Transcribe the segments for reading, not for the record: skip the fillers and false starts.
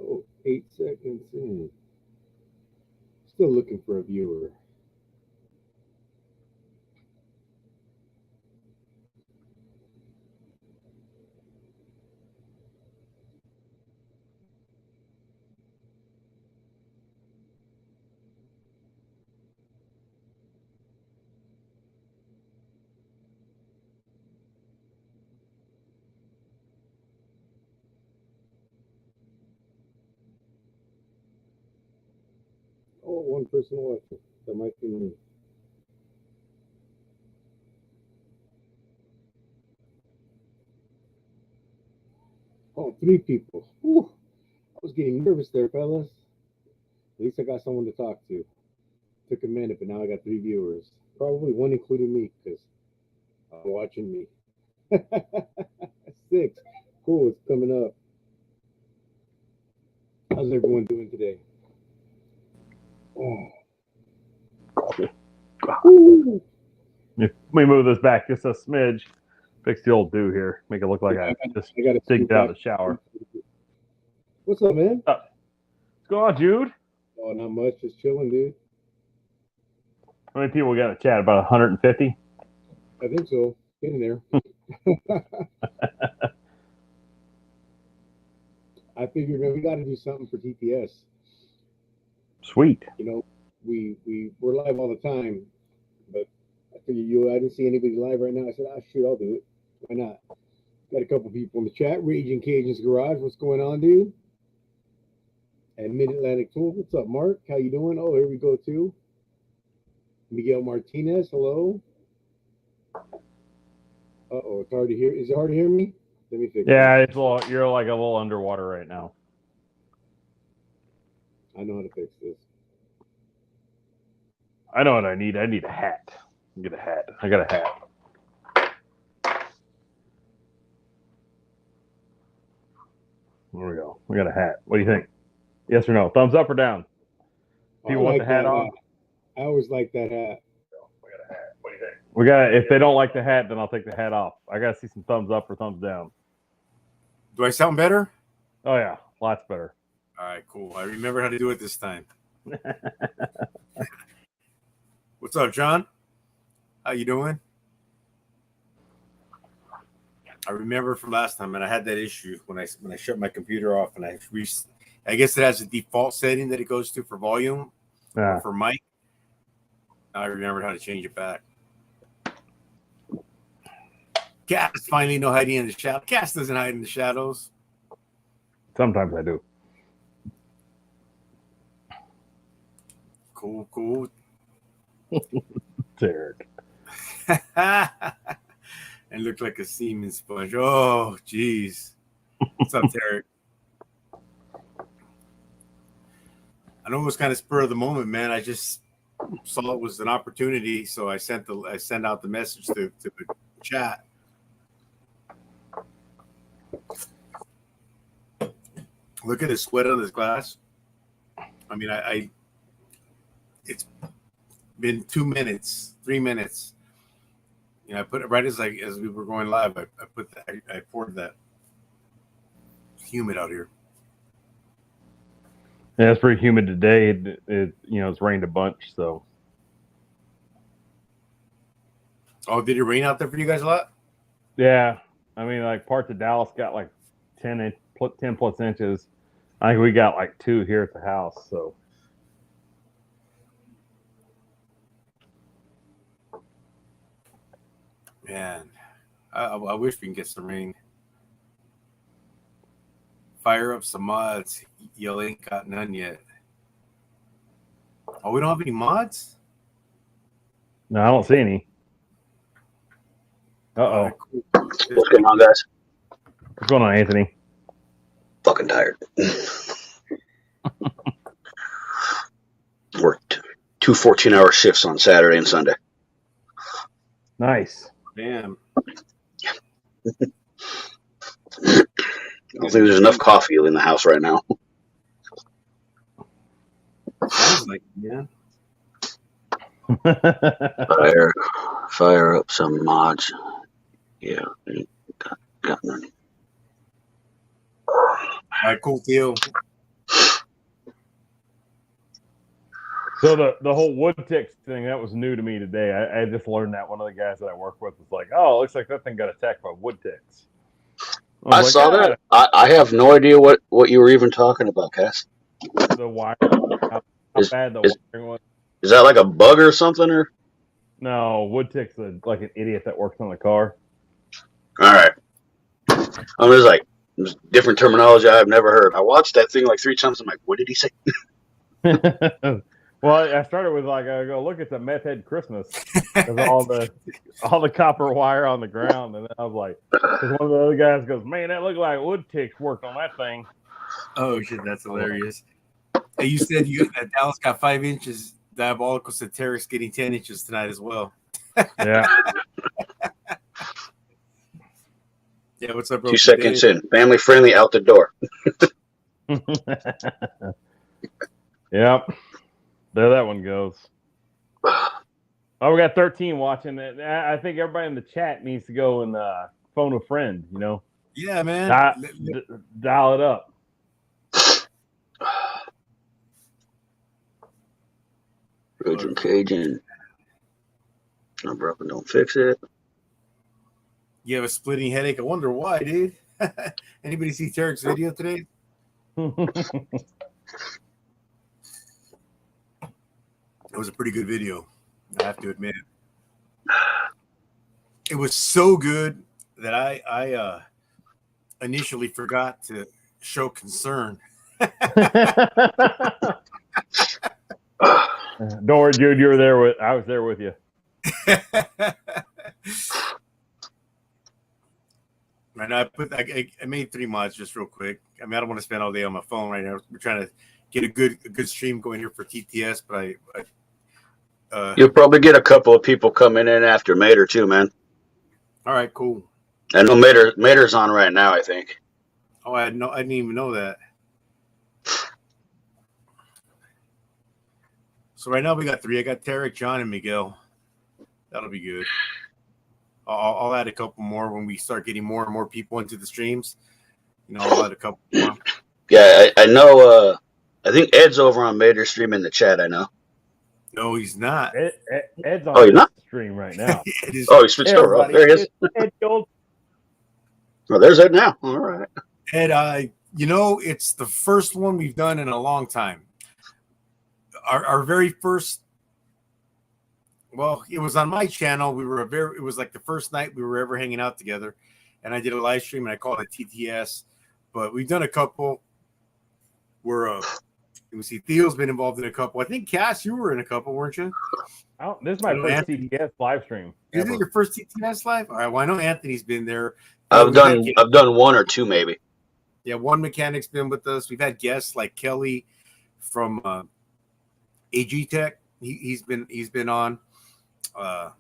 Oh, 8 seconds in. Still looking for a viewer. Oh, one person watching. That might be me. Oh, three people. Whew. I was getting nervous there, fellas. At least I got someone to talk to. Took a minute, but now I got three viewers. Probably one including me because watching me. Six. Cool, it's coming up. How's everyone doing today? Oh. If we move this back just a smidge, fix the old do here. Make it look like I just digged out of the shower. What's up, man? What's going on, Jude? Oh, not much. Just chilling, dude. How many people we got in the chat? About 150? I think so. Getting there. I figured, man, we got to do something for TPS. Sweet. You know, we're live all the time, but I figured I didn't see anybody live right now. I said, shoot, I'll do it. Why not? Got a couple people in the chat. Raging Cajuns Garage, what's going on, dude? And Mid Atlantic Tool, what's up, Mark? How you doing? Oh, here we go too. Miguel Martinez, hello. Uh-oh, it's hard to hear. Is it hard to hear me? Let me fix it. Yeah, it's you're like a little underwater right now. I know how to fix this. I know what I need. I need a hat. Get a hat. I got a hat. There we go. We got a hat. What do you think? Yes or no? Thumbs up or down? People want the hat on? I always like that hat. We got a hat. What do you think? We got. If they don't like the hat, then I'll take the hat off. I got to see some thumbs up or thumbs down. Do I sound better? Oh yeah, lots better. All right, cool. I remember how to do it this time. What's up, John? How you doing? I remember from last time, and I had that issue when I shut my computer off, and I guess it has a default setting that it goes to for volume or for mic. I remembered how to change it back. Cass finally no hiding in the shadows. Cass doesn't hide in the shadows. Sometimes I do. Cool. Derek. And looked like a semen sponge. Oh, jeez. What's up, Derek? I know it was kind of spur of the moment, man. I just saw it was an opportunity, so I sent out the message to the chat. Look at the sweat on this glass. I mean, it's been 2 minutes, 3 minutes. You know, I put it right as we were going live. I poured that. It's humid out here. Yeah, it's pretty humid today. It's rained a bunch, so. Oh, did it rain out there for you guys a lot? Yeah, I mean, like parts of Dallas got like 10 plus inches. I think we got like 2 here at the house. So. Man, I wish we can get some rain. Fire up some mods. You ain't got none yet. Oh, we don't have any mods? No, I don't see any. Uh-oh. What's going on, guys? What's going on, Anthony? Fucking tired. Worked 2 14-hour shifts on Saturday and Sunday. Nice. Damn. I don't think there's enough coffee in the house right now. Sounds like, yeah. Fire up some mods. Yeah, got none. All right, cool deal. So the whole wood ticks thing, that was new to me today. I just learned that. One of the guys that I work with was like, "Oh, it looks like that thing got attacked by wood ticks." I was saw like, that. I have no idea what you were even talking about, Cass. The wire, how Is- bad the is- wiring was. Is that like a bug or something? Or No, wood ticks are like an idiot that works on the car. all right, I'm just like there's different terminology I've never heard. I watched that thing like 3 times. I'm like, what did he say? Well, I started with like, I go look at the meth head Christmas because all the copper wire on the ground, and then I was like, because one of the other guys goes, "Man, that looked like wood ticks worked on that thing." Oh shit, that's hilarious. Hey, you said that Dallas got 5 inches. Diabolical Satirix getting 10 inches tonight as well. Yeah. Yeah, what's up, bro? 2 seconds in, family friendly, out the door. Yep. There that one goes. Oh, we got 13 watching it. I think everybody in the chat needs to go and phone a friend, you know. Yeah, man. Dial it up. Raging Cajun. I'm broken, don't fix it. You have a splitting headache. I wonder why, dude. Anybody see Tarek's video today? It was a pretty good video, I have to admit. It was so good that I initially forgot to show concern. Don't worry, dude. You were there I was there with you. Right now, I made 3 mods just real quick. I mean, I don't want to spend all day on my phone right now. We're trying to get a good stream going here for TTS, but You'll probably get a couple of people coming in after Mater too, man. all right, cool. I know Mater's on right now, I think. Oh, I didn't even know that. So right now we got 3. I got Tarek, John, and Miguel. That'll be good. I'll add a couple more when we start getting more and more people into the streams. You know, I'll add a couple more. Yeah, I know. I think Ed's over on Mater stream in the chat. I know. No, he's not. Ed's on you're not? the stream right now. It is, Oh, he switched over. Oh, there he is. Ed Gold. Oh, there's Ed now. All right. Ed, you know, it's the first one we've done in a long time. Our very first. Well, it was on my channel. It was like the first night we were ever hanging out together, and I did a live stream and I called it TTS. But we've done a couple. We see Theo's been involved in a couple. I think Cass, you were in a couple, weren't you? Oh, this is my first TTS live stream. Is it your first TTS live? All right. Well, I know Anthony's been there. I've done 1 or 2 maybe. Yeah, one mechanic's been with us. We've had guests like Kelly from AG Tech. He's been on. I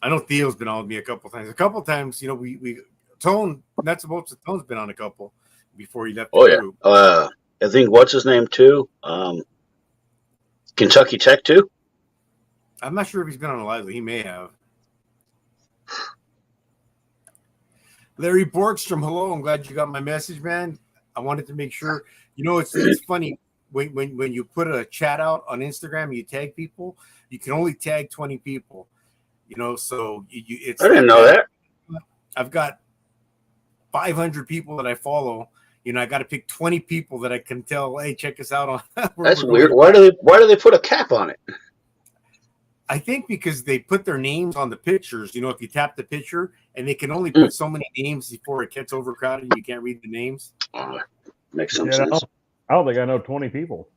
know Theo's been on with me a couple times. A couple times, you know, we Tone. That's most of Tone's been on a couple before he left. Oh yeah. I think what's his name too. Kentucky Tech too. I'm not sure if he's been on a live. He may have. Larry Borgstrom, hello. I'm glad you got my message, man. I wanted to make sure. You know, it's funny when you put a chat out on Instagram and you tag people, you can only tag 20 people. You know, so it's. I didn't know that. I've got 500 people that I follow. You know, I got to pick 20 people that I can tell, hey, check us out on. That's weird. Why do they put a cap on it? I think because they put their names on the pictures. You know, if you tap the picture, and they can only put so many names before it gets overcrowded and you can't read the names. Makes some sense. I don't think I know 20 people.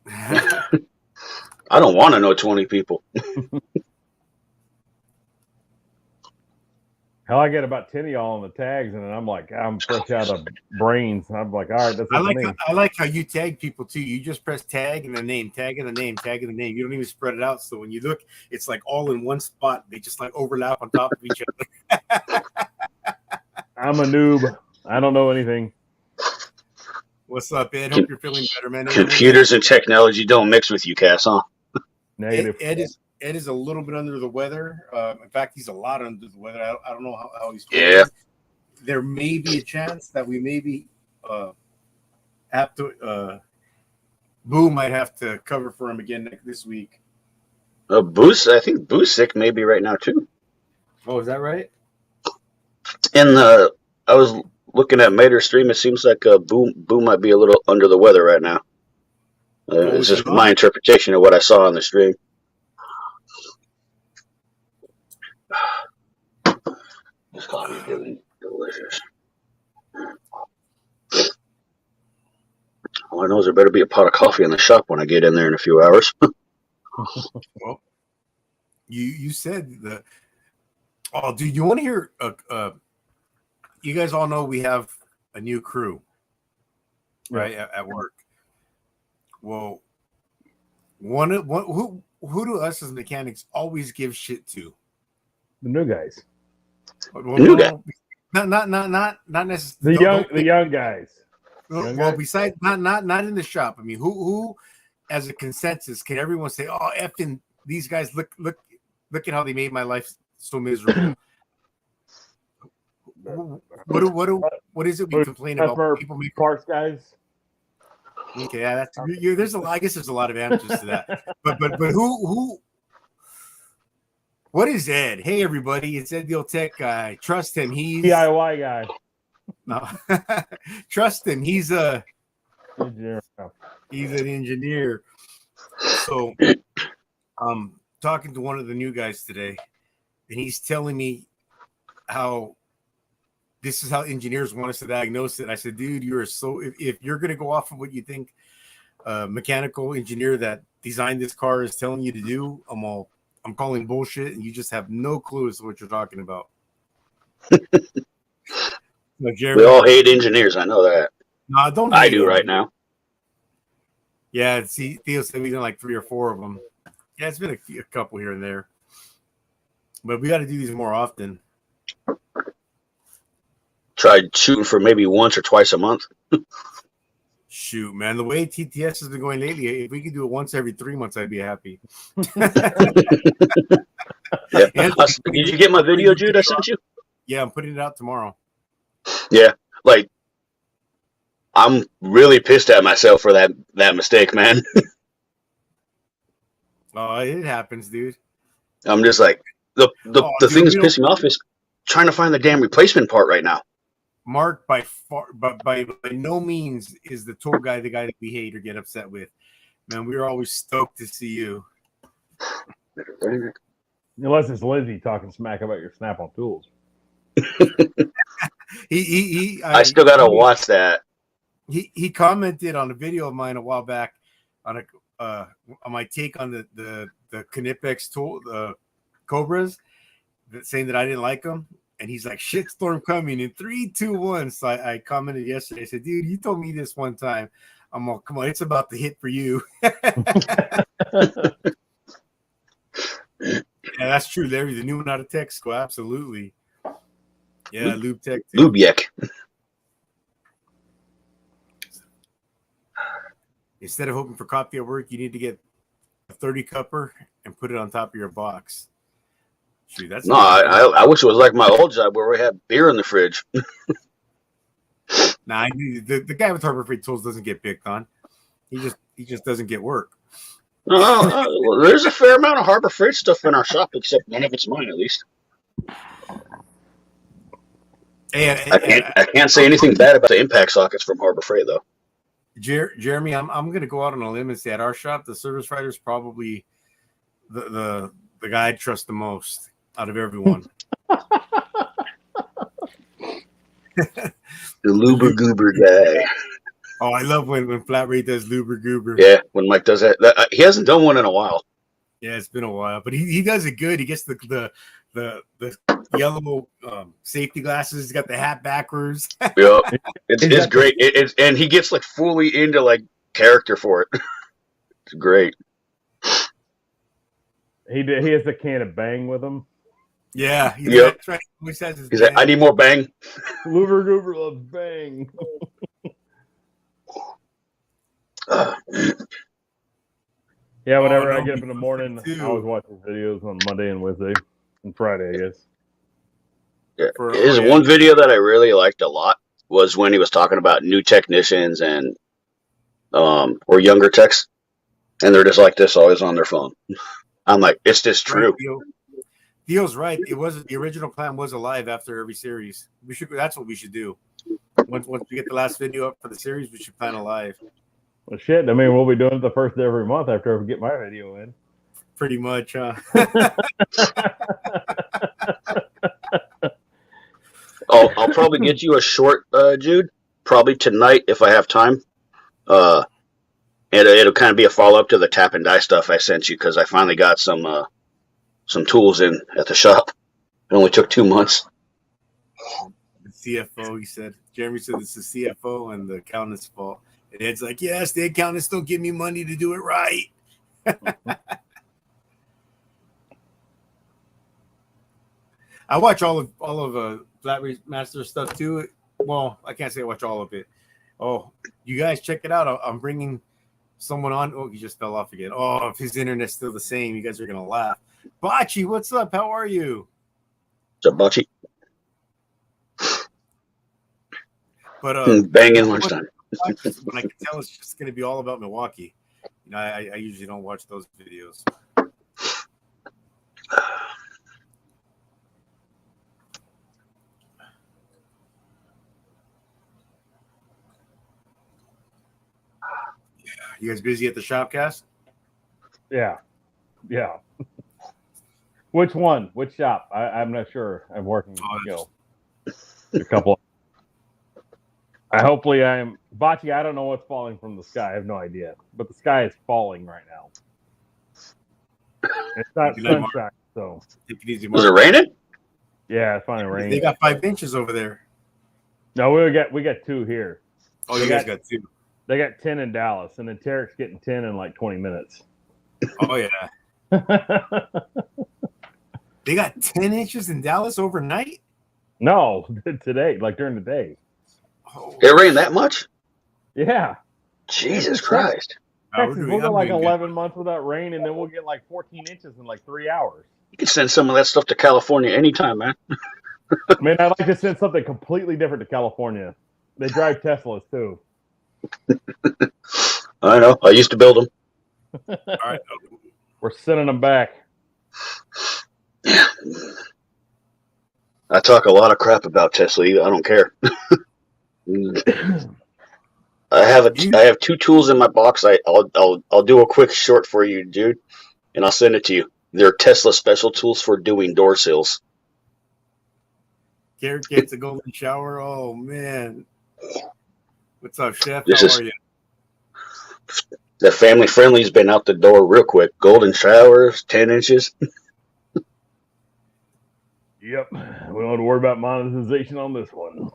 I don't want to know 20 people. Hell, I get about 10 of y'all on the tags, and I'm like, I'm fresh out of brains. I'm like, all right, that's I like how you tag people too. You just press tag and the name, tag and the name, tag and the name. You don't even spread it out. So when you look, it's like all in one spot. They just like overlap on top of each other. I'm a noob. I don't know anything. What's up, Ed? Hope you're feeling better, man. Computers and technology don't mix with you, Cass, huh? Negative. Ed is a little bit under the weather. In fact, he's a lot under the weather. I don't know how he's feeling. Yeah. There may be a chance that we maybe have to. Boo might have to cover for him again this week. Boo's, I think Boo's sick maybe right now too. Oh, is that right? And I was looking at Mater's stream. It seems like Boo might be a little under the weather right now. It's just my interpretation of what I saw on the stream. This coffee is really delicious. All I know is there better be a pot of coffee in the shop when I get in there in a few hours. Well, you said the. Oh, dude, you want to hear? You guys all know we have a new crew, right, at work. Well, who do us as mechanics always give shit to? The new guys. Well, New guy. Not necessarily The young guys. Well, besides not in the shop. I mean, who as a consensus can everyone say, "Oh, effing these guys! Look at how they made my life so miserable." What is it we complain about? People make parts guys. Okay, yeah, that's there's I guess there's a lot of answers to that. But who? What is Ed? Hey everybody, it's Ed the Old Tech guy. Trust him. He's DIY guy. No, trust him. He's an engineer. engineer. So, talking to one of the new guys today, and he's telling me how this is how engineers want us to diagnose it. I said, dude, you are so if you're going to go off of what you think a mechanical engineer that designed this car is telling you to do, I'm calling bullshit, and you just have no clue as to what you're talking about. No, Jeremy, We all hate engineers. I know that. no, don't. I hate do him. right now. Yeah, see, Theo said we done like 3 or 4 of them. Yeah, it's been a couple here and there, but we got to do these more often. Tried shooting for maybe once or twice a month. Shoot, man, the way TTS has been going lately, if we could do it once every 3 months, I'd be happy. Yeah. Did you get my video, Jude? I sent you. Yeah, I'm putting it out tomorrow. Yeah, like I'm really pissed at myself for that mistake, man. Oh, it happens, dude. I'm just like the dude, thing that's pissing me off is trying to find the damn replacement part right now. Mark by far, but by no means is the tool guy the guy that we hate or get upset with. Man, we're always stoked to see you. Unless it's Lizzie talking smack about your Snap-on tools. I still gotta watch that. He commented on a video of mine a while back on my take on the Knipex tool, the Cobras, saying that I didn't like them. And he's like, shitstorm coming in 3, 2, 1. So I commented yesterday. I said, dude, you told me this one time. I'm all, come on, it's about to hit for you. Yeah, that's true, Larry. The new one out of Tech School, absolutely. Yeah, Lube Tech. Lubiek. Instead of hoping for coffee at work, you need to get a 30 cupper and put it on top of your box. Shoot, that's No, I wish it was like my old job where we had beer in the fridge. Nah, the guy with Harbor Freight Tools doesn't get picked on. He just doesn't get work. Well, there's a fair amount of Harbor Freight stuff in our shop, except none of it's mine, at least. I can't say anything bad about the impact sockets from Harbor Freight, though. Jeremy, I'm going to go out on a limb and say at our shop, the service writer is probably the guy I trust the most out of everyone. The Luber Goober guy. Oh, I love when Flat Rate does Luber Goober. Yeah, when Mike does that. He hasn't done one in a while. Yeah, it's been a while, but he does it good. He gets the yellow safety glasses. He's got the hat backwards. Yeah, it's great. And he gets like fully into like character for it. It's great. He has a can of Bang with him. Yeah, yep. That's right. He says He's like, I need more Bang. Luber Goober loves Bang. Yeah, whenever I get up in the morning, I always watch his videos on Monday and Wednesday and Friday, I guess. Yeah. His one video that I really liked a lot was when he was talking about new technicians and or younger techs, and they're just like this, always on their phone. I'm like, it's just true. Right, Theo's right. It was the original plan was a live after every series. We should. That's what we should do. Once we get the last video up for the series, we should plan a live. Well, shit. I mean, we'll be doing it the first day every month after I get my video in. Pretty much, huh? I'll probably get you a short, Jude. Probably tonight if I have time. And it'll kind of be a follow up to the tap and die stuff I sent you because I finally got some tools in at the shop. It only took 2 months. The CFO, he said. Jeremy said it's the CFO and the accountant's fault. And Ed's like, yes, the accountants don't give me money to do it right. I watch all of Flat Master stuff too. Well, I can't say I watch all of it. Oh, you guys check it out. I'm bringing someone on. Oh, he just fell off again. Oh, if his internet's still the same, you guys are gonna laugh. Bocce, what's up? How are you? What's up, Bocce? But banging lunchtime. When I can tell it's just gonna be all about Milwaukee. You know, I usually don't watch those videos. You guys busy at the Shopcast? Yeah. Which one? Which shop? I'm not sure. I'm working. A couple. Hopefully I'm Bocce. I don't know what's falling from the sky. I have no idea. But the sky is falling right now. It's not sunshine, so Take it easy, Was Mark. it raining? yeah, it's finally raining. They got 5 inches over there. No, we got 2 here. Oh, They you guys got- got 2. They got 10 in Dallas, and then Tarek's getting 10 in like 20 minutes. Oh yeah, they got 10 inches in Dallas overnight. No, today, like during the day. Oh, It rained that much? Yeah. Jesus Christ. Texas, we'll go like 11 months without rain, and then we'll get like 14 inches in like 3 hours. You can send some of that stuff to California anytime, man. I mean, I'd like to send something completely different to California. They drive Teslas too. I know. I used to build them. All right. We're sending them back. Yeah. I talk a lot of crap about Tesla. I don't care. I have 2 tools in my box. I'll do a quick short for you, dude, and I'll send it to you. They're Tesla special tools for doing door sills. Garrett gets a golden shower. Oh man. What's up, Chef? This How is- are you? The family friendly's been out the door real quick. Golden showers, 10 inches. Yep. We don't have to worry about monetization on this one.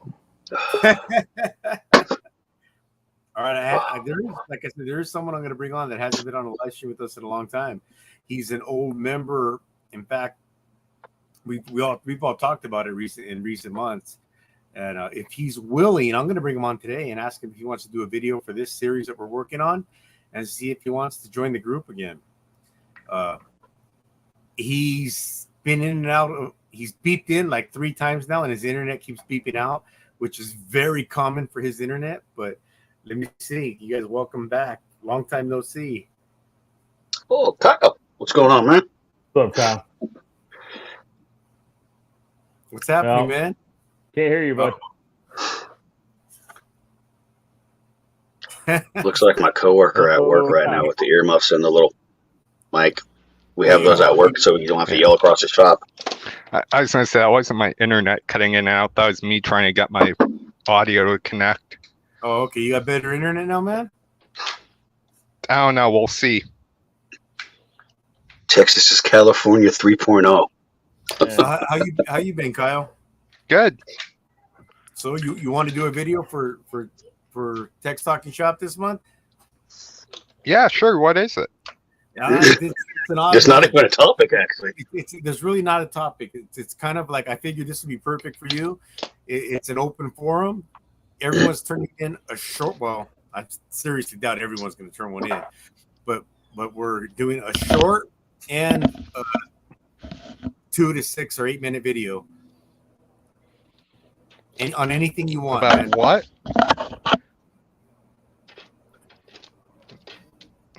All right. There is, like I said, there is someone I'm going to bring on that hasn't been on a live stream with us in a long time. He's an old member. In fact, we've all talked about it in recent months. And if he's willing, I'm going to bring him on today and ask him if he wants to do a video for this series that we're working on, and see if he wants to join the group again. He's been in and out. He's beeped in like 3 times now, and his internet keeps beeping out, which is very common for his internet. But let me see. You guys, welcome back. Long time no see. Oh, Kyle. What's going on, man? What's up, Kyle? What's happening, Well, man? Can't hear you, bud. Looks like my coworker at work right now with the earmuffs and the little mic. We have those at work so you don't have to yell across the shop. I was going to say, that wasn't my internet cutting in and out. That was me trying to get my audio to connect. Oh, okay. You got better internet now, man? I don't know. We'll see. Texas is California 3.0. So how you been, Kyle? Good. So you want to do a video for Text Talking Shop this month? Yeah, sure. What is it? It's an odd It's not one. even a topic, actually. There's really not a topic. It's kind of like, I figured this would be perfect for you. It's an open forum. Everyone's turning in a short. Well, I seriously doubt everyone's going to turn one in, but we're doing a short and a 2 to 6 or 8 minute video, and on anything you want. About man. what?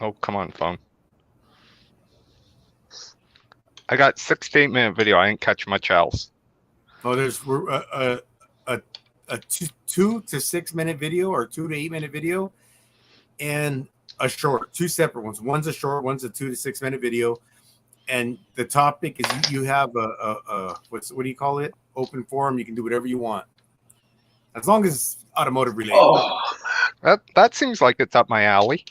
Oh, come on, phone. I got 6 to 8 minute video. I didn't catch much else. Oh, there's a 2 to 6 minute video or 2 to 8 minute video and a short, 2 separate ones. One's a short, one's a 2 to 6 minute video. And the topic is you have a what do you call it? Open forum. You can do whatever you want. As long as it's automotive related. Oh, That seems like it's up my alley.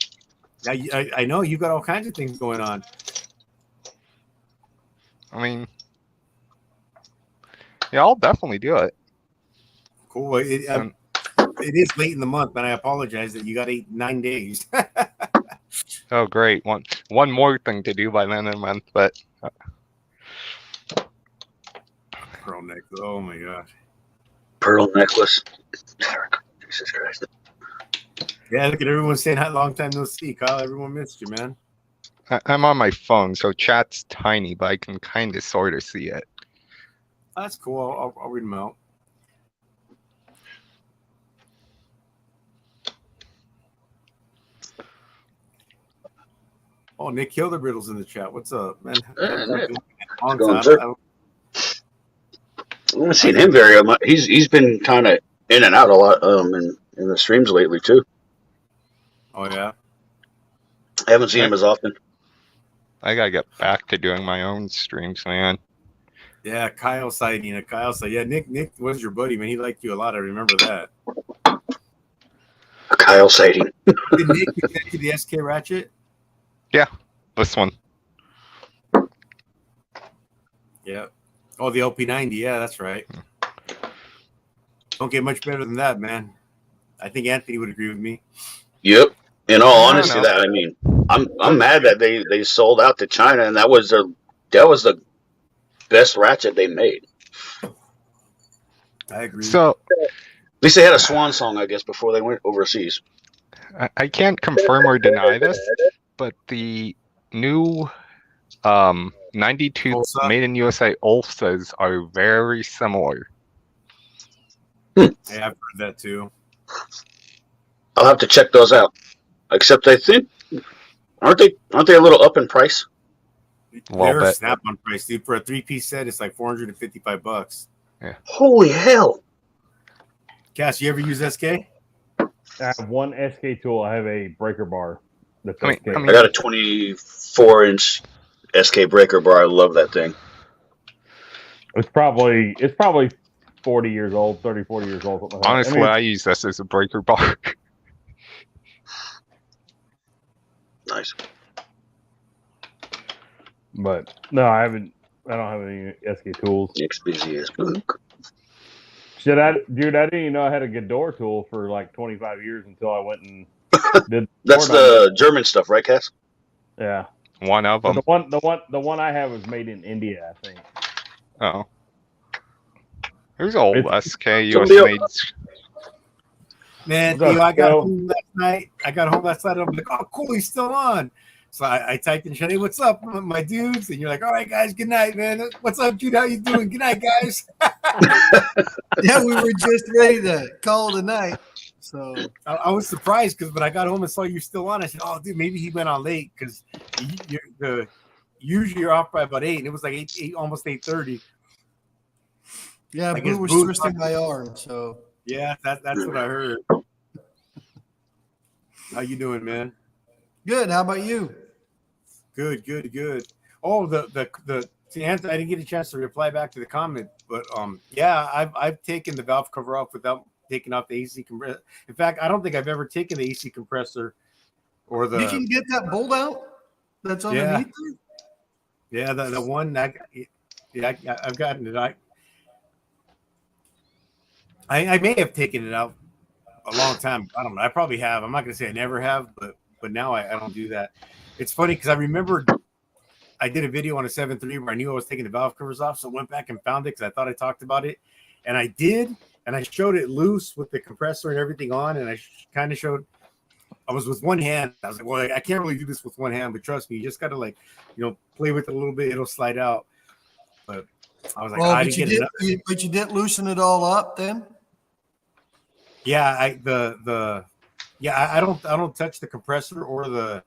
I know you got all kinds of things going on. I mean, yeah, I'll definitely do it. Cool. It is late in the month, and I apologize that you got 9 days. Oh, great. One more thing to do by the end of the month, but Pearl necklace. Oh my gosh. pearl necklace. Jesus Christ. Yeah, look at everyone saying hi, long time no see, Kyle. Everyone missed you, man. I'm on my phone, so chat's tiny, but I can kind of sort of see it. That's cool. I'll read them out. Oh, Nick Hildebrittle's in the chat. What's up, man? Nick. Long Going, time. sir? I haven't seen him very much. He's been kind of in and out a lot in the streams lately too. Oh yeah. I haven't seen him as often. I gotta get back to doing my own streams, man. Yeah, Kyle sighting. Kyle said, yeah, Nick was your buddy, man. He liked you a lot. I remember that. A Kyle sighting. Did Nick connect to the SK Ratchet? This one. Yeah. Oh, the LP90. Yeah, that's right. Don't get much better than that, man. I think Anthony would agree with me. Yep. In all I don't honesty, know. I'm mad that they sold out to China, and that was the best ratchet they made. I agree. So At least they had a swan song, I guess, before they went overseas. I can't confirm or deny this, but the new 92 Ulsa? made in USA Ulsas are very similar. Yeah, I've heard that too. I'll have to check those out. Except I think aren't they a little up in price? Little They're a bit. snap on price, dude. For a 3-piece set, it's like $455. Holy hell! Cass, you ever use SK? I have one SK tool. I have a breaker bar. That's I mean- SK. I mean- I got a 24-inch SK breaker bar. I love that thing. It's probably 40 years old, 30, 40 years old. Something like that. Honestly, I use this as a breaker bar. Nice. But no, I don't have any SK tools. Nick's busy as fuck. Dude, I didn't even know I had a Gador tool for like 25 years until I went and did. That's board on the German stuff, right, Cass? it. Yeah. One of But them. the one I have was made in India, I think. Oh. There's old SK US Somebody- made. Man, What's up, I got Joe? home last night. And I'm like, oh, cool, he's still on. So I typed in, Shane, hey, what's up, my dudes? And you're like, all right, guys, good night, man. What's up, Jude? How you doing? Good night, guys. Yeah, we were just ready to call it a night. So I was surprised because when I got home and saw you still on, I said, oh, dude, maybe he went on late because usually you're off by about 8, and it was like 8 almost 8:30. yeah, I guess Boo was Boo's twisting my arm. So Yeah, that's what I heard. How you doing, man? good. How about you? Good. Oh, see, Anthony, I didn't get a chance to reply back to the comment, but yeah, I've taken the valve cover off without taking off the AC compressor. In fact, I don't think I've ever taken the AC compressor or the You can get that bolt out that's underneath there? the one I've gotten it. I may have taken it out a long time. I don't know. I probably have. I'm not going to say I never have, but now I don't do that. It's funny because I remember I did a video on a 7.3 where I knew I was taking the valve covers off, so I went back and found it because I thought I talked about it, and I did, and I showed it loose with the compressor and everything on, and I kind of showed. I was with one hand. I was like, well, I can't really do this with one hand, but trust me, you just got to play with it a little bit. It'll slide out. But I was like, Well, I but didn't you get did. enough. But you didn't loosen it all up then. Yeah, I don't touch the compressor or the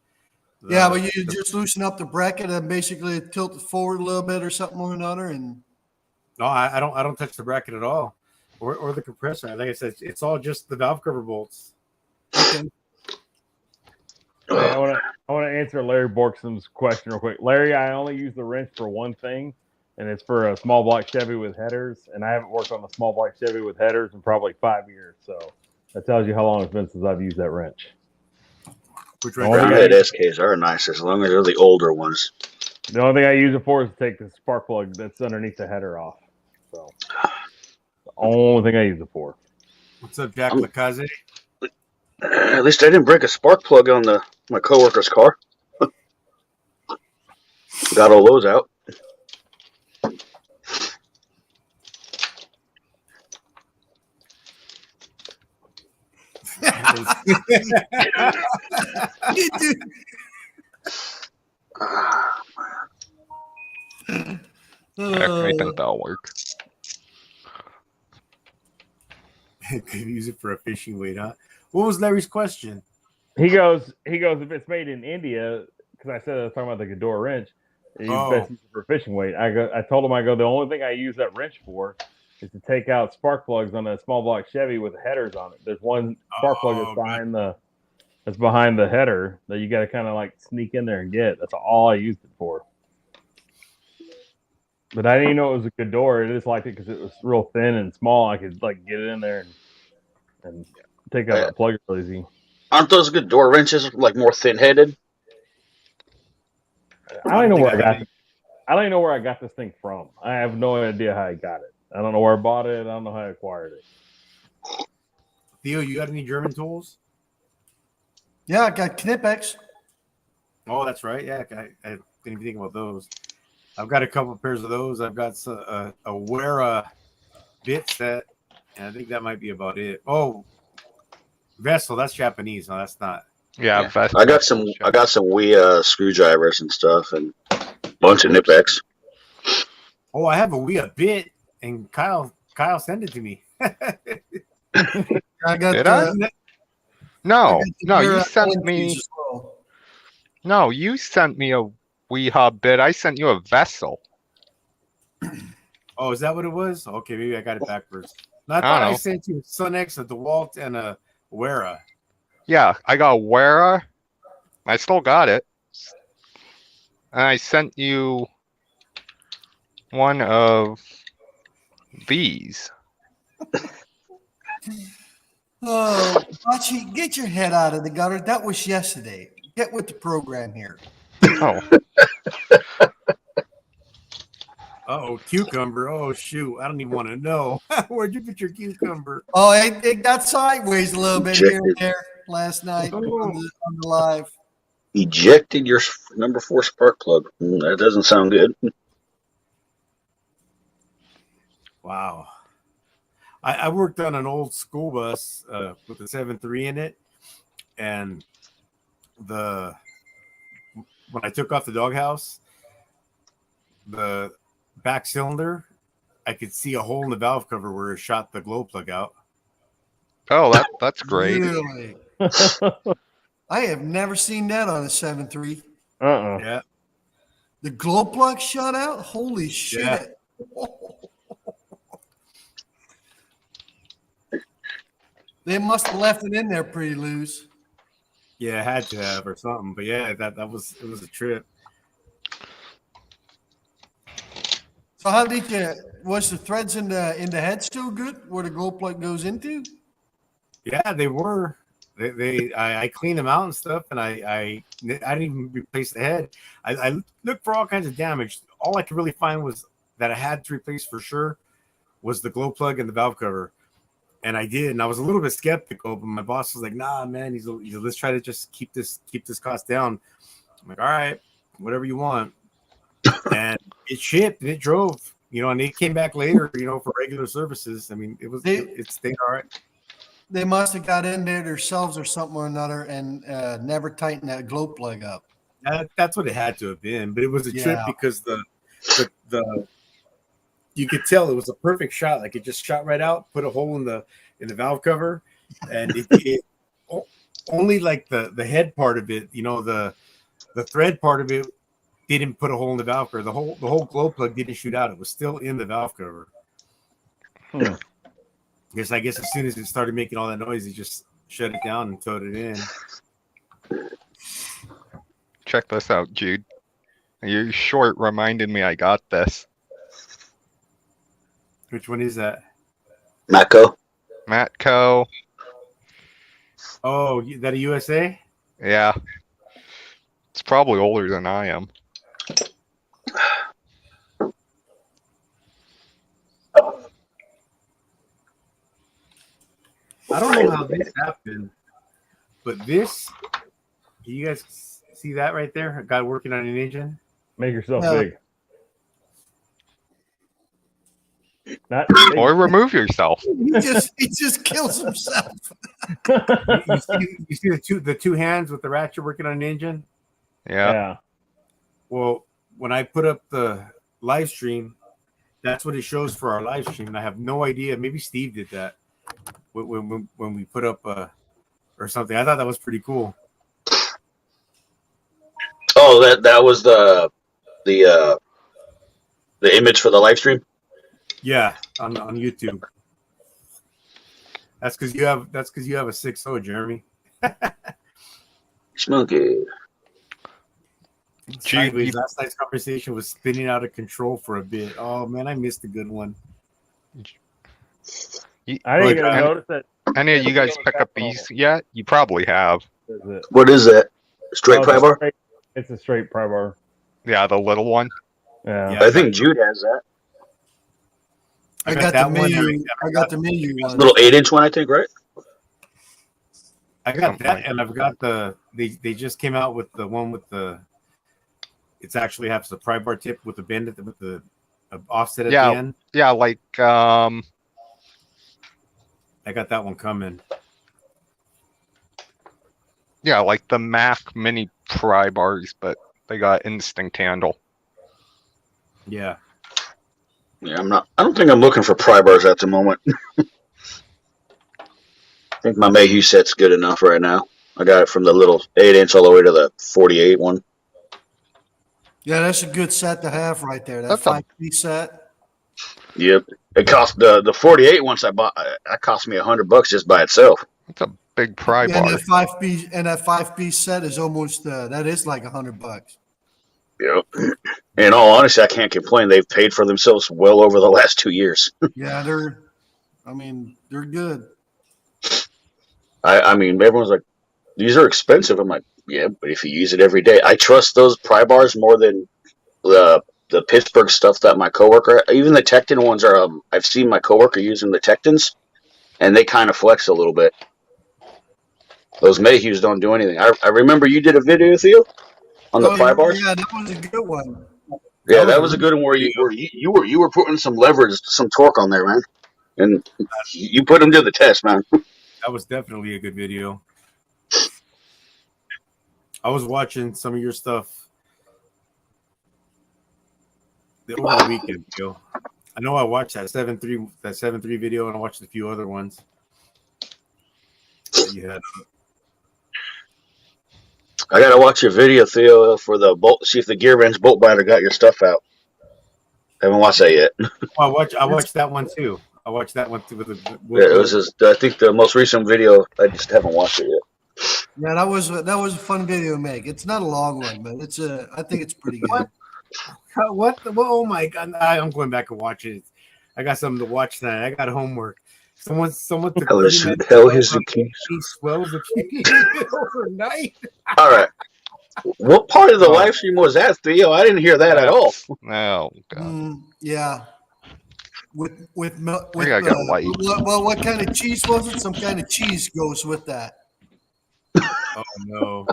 Yeah, but you just loosen up the bracket and basically tilt it forward a little bit or something or another. And No, I don't touch the bracket at all, or the compressor. Like I said, it's all just the valve cover bolts. okay. Hey, I want to answer Larry Borkson's question real quick. Larry, I only use the wrench for one thing, and it's for a small block Chevy with headers. And I haven't worked on a small block Chevy with headers in probably 5 years. So that tells you how long it's been since I've used that wrench. Which Oh, wrench? yeah. Brownhead SKs are nice as long as they're the older ones. The only thing I use it for is to take the spark plug that's underneath the header off. So the only thing I use it for. What's up, Jack Lacaze? At least I didn't break a spark plug on my coworker's car. Got all those out. I think that'll work. Could use it for a fishing weight, huh? What was Larry's question? He goes, if it's made in India, because I said I was talking about the Ghidorah wrench, you best use it for fishing weight. I told him, the only thing I use that wrench for is to take out spark plugs on a small block Chevy with headers on it. There's one spark plug that's behind the header that you got to kind of like sneak in there and get. That's all I used it for. But I didn't know it was a Ghidorah. I just liked it because it was real thin and small. I could like get it in there and take out that plug real easy. Aren't those good door wrenches like more thin-headed? I don't even know where I don't even know where I got this thing from. I have no idea how I got it. I don't know where I bought it. I don't know how I acquired it. Theo, you got any German tools? Yeah, I got Knipex. Oh, that's right. Yeah, I didn't even think about those. I've got a couple of pairs of those. I've got a Wera bit set, and I think that might be about it. Oh, Vessel, that's Japanese. No, that's not. Yeah, I got some Wii screwdrivers and stuff, and a bunch of Knipex. Oh, I have a Wea bit, and Kyle sent it to me. I got Did I? No, you sent LMPs me. as well. No, you sent me a Wii Hub bit. I sent you a Vessel. Oh, is that what it was? Okay, maybe I got it backwards. No, I I thought don't I know. sent you a Sun X, a DeWalt, and a Wera. Yeah, I got a Wera. I still got it. And I sent you one of these. Oh, Bachi, get your head out of the gutter. That was yesterday. Get with the program here. Oh, Oh, cucumber. Oh, shoot. I don't even want to know. Where'd you put your cucumber? Oh, it got sideways a little bit here and there last night on the live. Ejected your number 4 spark plug. That doesn't sound good. Wow. I worked on an old school bus with a 7.3 in it. And when I took off the doghouse, the back cylinder, I could see a hole in the valve cover where it shot the glow plug out. oh, that's great. Really? I have never seen that on a 7.3. Yeah. The glow plug shut out? Holy shit. Yeah. They must have left it in there pretty loose. Yeah, I had to have or something. But yeah, it was a trip. So how did was the threads in the head still good where the glow plug goes into? Yeah, they were. I cleaned them out and stuff, and I didn't even replace the head. I looked for all kinds of damage. All I could really find was that I had to replace for sure was the glow plug and the valve cover, and I did. And I was a little bit skeptical, but my boss was like, "Nah, man, he's let's try to just keep this cost down." I'm like, "All right, whatever you want." And it shipped and it drove, and it came back later, for regular services. I mean, it stayed all right. They must have got in there themselves or something or another and never tightened that glow plug up. That's what it had to have been, but it was a trip Yeah. because the you could tell it was a perfect shot. Like it just shot right out, put a hole in the valve cover, and it only like the head part of it, the thread part of it didn't put a hole in the valve cover. The whole glow plug didn't shoot out. It was still in the valve cover. Hmm. I guess as soon as it started making all that noise, he just shut it down and towed it in. Check this out, Jude. Your short reminded me I got this. Which one is that? Matco. Matco. Oh, that a USA? Yeah. It's probably older than I am. I don't know how this happened, but this, you guys see that right there? A guy working on an engine? Make yourself Yeah. big. Not Or remove yourself. He just kills himself. You see the two hands with the ratchet working on an engine? Yeah. Yeah. Well, when I put up the live stream, that's what it shows for our live stream. And I have no idea. Maybe Steve did that when we put up or something. I thought that was pretty cool. Oh, that was the image for the live stream. Yeah, on YouTube. That's because you have a 6.0, Jeremy. Smoky. Sideways. Last night's conversation was spinning out of control for a bit. Oh man, I missed a good one. I didn't even notice that. Any of you guys pick up these yet? You probably have. Is it? What is that? Straight pry bar? It's a straight pry bar. Yeah, the little one. Yeah. Yeah. I think Jude has that. I got the menu. I got the menu one. Little 8-inch one, I think, right? I got that, and I've got they just came out with the one with it's actually has the pry bar tip with the bend with the offset at the end. Yeah, like I got that one coming. yeah, like the Mac mini pry bars, but they got instinct handle. Yeah. Yeah, I don't think I'm looking for pry bars at the moment. I think my Mayhew set's good enough right now. I got it from the little 8-inch all the way to the 48 one. Yeah, that's a good set to have right there. That That's a- 5-piece set. Yep. It cost the 48 once I bought. That cost me $100 just by itself. It's a big pry And bar. that 5-piece set is almost that is like $100. Yep. In all honesty, I can't complain. They've paid for themselves well over the last 2 years. Yeah, they're good. I mean, everyone's like, these are expensive. I'm like, yeah, but if you use it every day, I trust those pry bars more than the Pittsburgh stuff that my coworker, even the Tecton ones are. I've seen my coworker using the Tectons, and they kind of flex a little bit. Those Mayhews don't do anything. I remember you did a video, Theo, on the pry bars. Yeah, that was a good one. Yeah, that was a good one where you were putting some leverage, some torque on there, man, and you put them to the test, man. That was definitely a good video. I was watching some of your stuff over the weekend, Joe. I know I watched that 7.3 video, and I watched a few other ones. Yeah. I gotta watch your video, Theo, for the bolt. See if the gear wrench bolt binder got your stuff out. Haven't watched that yet. I watched that one too. I watched that one too. Yeah, it was just, I think the most recent video. I just haven't watched it yet. Yeah, that was a fun video to make. It's not a long one, but I think it's pretty good. What? Oh my God! I'm going back and watch it. I got something to watch tonight. I got homework. Someone took Hell is 30 minutes the key. He swells the key overnight. All right. What part of the live stream was that, Theo? I didn't hear that at all. Oh God. Yeah. With I gotta get a light. well, what kind of cheese was it? Some kind of cheese goes with that. Oh no!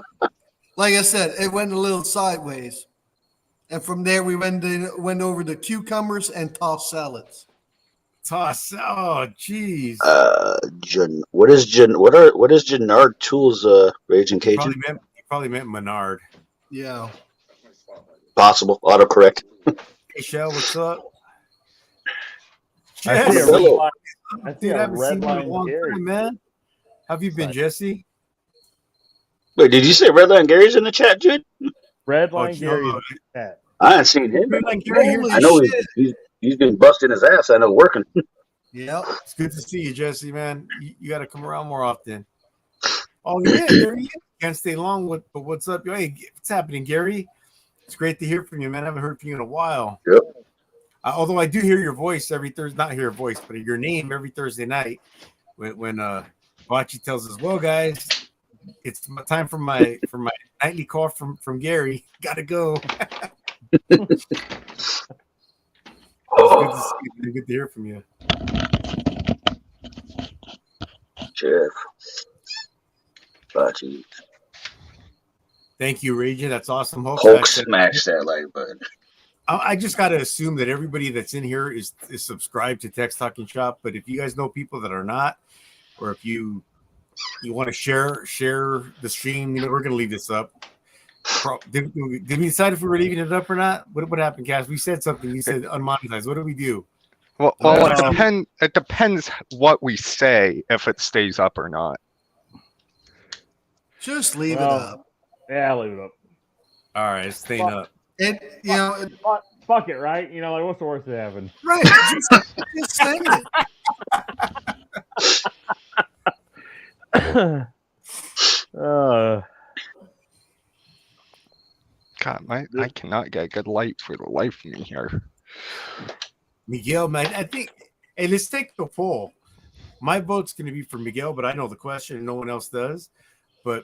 Like I said, it went a little sideways, and from there we went over to cucumbers and tossed salads. Toss. Oh, jeez. What is Gennard Tools? Raging Cajun. You probably meant Menard. Yeah. Possible. Autocorrect. Hey, Shell, what's up? I see a Jesse, red line. I see dude, I a haven't red seen you in a line long Gary. time, man. How have you been, Jesse? Wait, did you say Redline Gary's in the chat, Jude? Redline Joe, Gary. Cat. I haven't seen him. Redline Gary here. Holy I know shit. he's been busting his ass. I know working. Yep. It's good to see you, Jesse, man. You got to come around more often. Oh, yeah, there he is. Can't stay long, but what's up? Hey, what's happening, Gary? It's great to hear from you, man. I haven't heard from you in a while. Yep. Although I do hear your voice every Thursday, not hear your voice, but your name every Thursday night when Bocce tells us, well, guys, it's time for my nightly call from Gary. Gotta go. It's good to see you. Good to hear from you. Jeff. Bocce. Thank you, Regent. That's awesome. Hulk smash that like button. I just got to assume that everybody that's in here is subscribed to Text Talking Shop. But if you guys know people that are not, or if you want to share the stream, we're going to leave this up. Did we decide if we were leaving it up or not? What happened, Cass? We said something. You said unmonetized. What do we do? Well, it depends what we say if it stays up or not. Just leave it up. Yeah, I'll leave it up. All right, it's staying up. It, Fuck it, right? Like, what's the worst that happened? right. Just say it. God, I cannot get good light for the life of me here. Miguel, man, I think. Hey, let's take the poll. My vote's going to be for Miguel, but I know the question and no one else does. But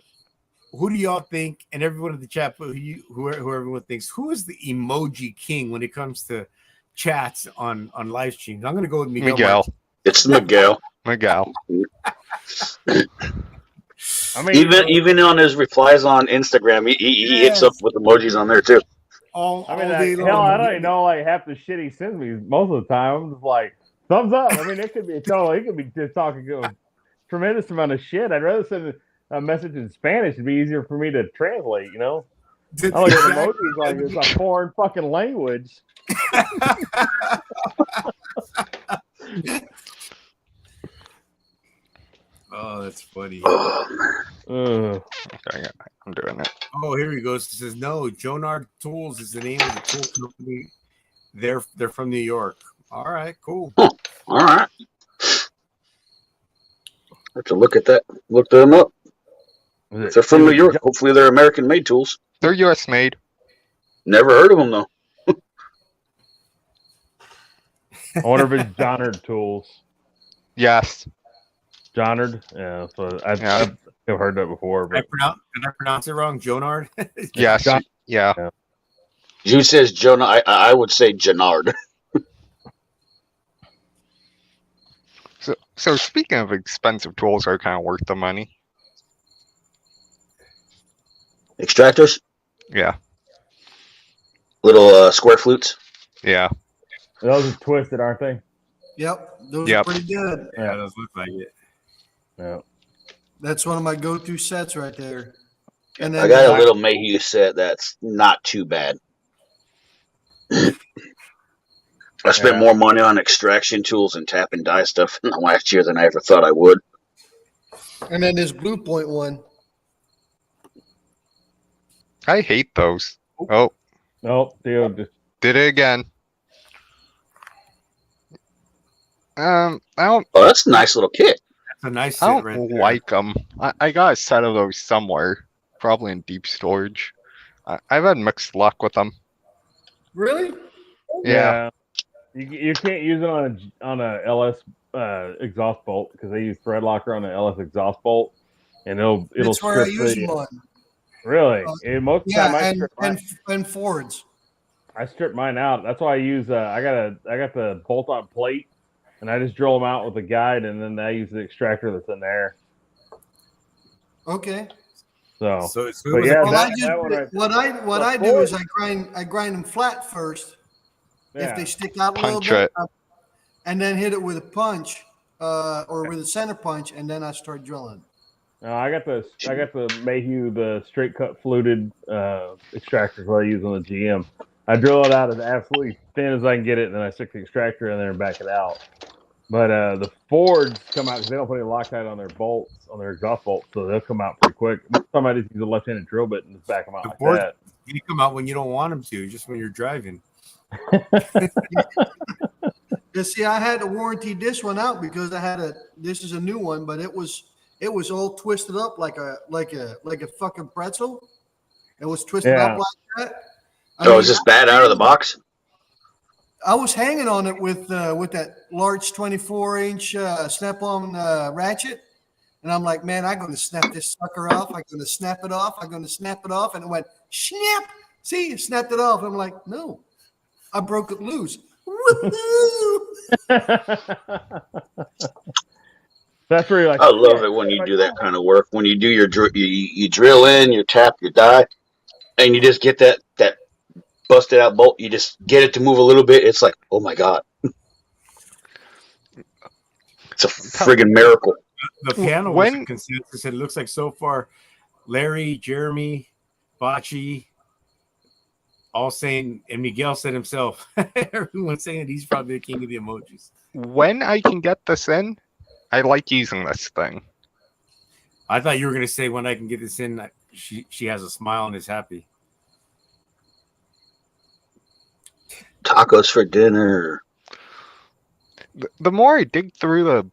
who do y'all think, and everyone in the chat, who everyone thinks, who is the emoji king when it comes to chats on live streams? I'm going to go with Miguel. It's Miguel. Miguel. I mean, Even on his replies on Instagram, he hits up with emojis on there too. All I day long. hell, I don't even know like half the shit he sends me. Most of the time, I'm just like, thumbs up. I mean, it could be totally. He could be just talking a tremendous amount of shit. I'd rather send a message in Spanish. It'd be easier for me to translate. I don't get emojis like it's a foreign fucking language. Oh, that's funny. Okay, I'm doing it. Oh, here he goes. He says, no, Jonard Tools is the name of the tool company. They're from New York. All right, cool. All right. Have to look at that. Look them up. If they're from New York, hopefully they're American-made tools. They're U.S. made. Never heard of them though. I wonder if it's Jonard Tools. Yes. Jonard? Yeah, so I've heard that before. But... Did I pronounce it wrong? Jonard? Yes. Yeah. Jude says Jonah. I would say Jannard. So speaking of expensive tools, are kind of worth the money. Extractors? Yeah. Little square flutes? Yeah. Those are twisted, aren't they? Yep. Those are pretty good. Yeah, those look like it. Yeah. That's one of my go-to sets right there. And then I got a little Mayhew set that's not too bad. I spent more money on extraction tools and tap and die stuff last year than I ever thought I would. And then this Blue Point one. I hate those. Oh. No, dude. Did it again. I don't. Oh, that's a nice little kit. That's a nice I set don't right there. like them. I got a set of those somewhere, probably in deep storage. I've had mixed luck with them. Really? Yeah. You can't use it on a LS exhaust bolt because they use thread locker on the LS exhaust bolt, and it'll That's where I strip use the- them on. Really? Most of the time I strip and Fords. I strip mine out. That's why I use I got the bolt on plate, and I just drill them out with a guide, and then I use the extractor that's in there. Okay. So Well, yeah, what I do is I grind them flat first. yeah. If they stick out a Punch little bit, it. and then hit it with a punch or with a center punch, and then I start drilling. No, I got the Mayhew, the straight cut fluted extractor that I use on the GM. I drill it out as absolutely thin as I can get it, and then I stick the extractor in there and back it out. But the Fords come out because they don't put any Loctite on their bolts, on their exhaust bolts, so they'll come out pretty quick. Most of the time I just use a left-handed drill bit and just back them out The like Ford- that. You come out when you don't want them to, just when you're driving. You see, I had to warranty this one out because this is a new one, but it was all twisted up like a fucking pretzel. It was twisted Yeah. up like that. Oh, is this bad out of the box? I was hanging on it with that large 24-inch snap-on ratchet, and I'm like, man, I'm going to snap this sucker off. I'm going to snap it off. I'm going to snap it off, and it went snap. See, it snapped it off. I'm like, no, I broke it loose. Woo-hoo! That's where you're like, I love it when you do that kind of work. When you do your you drill in, you tap your die, and you just get that busted out bolt. You just get it to move a little bit. It's like, oh my god, it's a friggin' miracle. The panel was a consensus. It looks like so far, Larry, Jeremy, Bocce, all saying, and Miguel said himself, everyone's saying he's probably the king of the emojis. When I can get this in, I like using this thing. I thought you were going to say when I can get this in, she has a smile and is happy. Tacos for dinner. The more I dig through the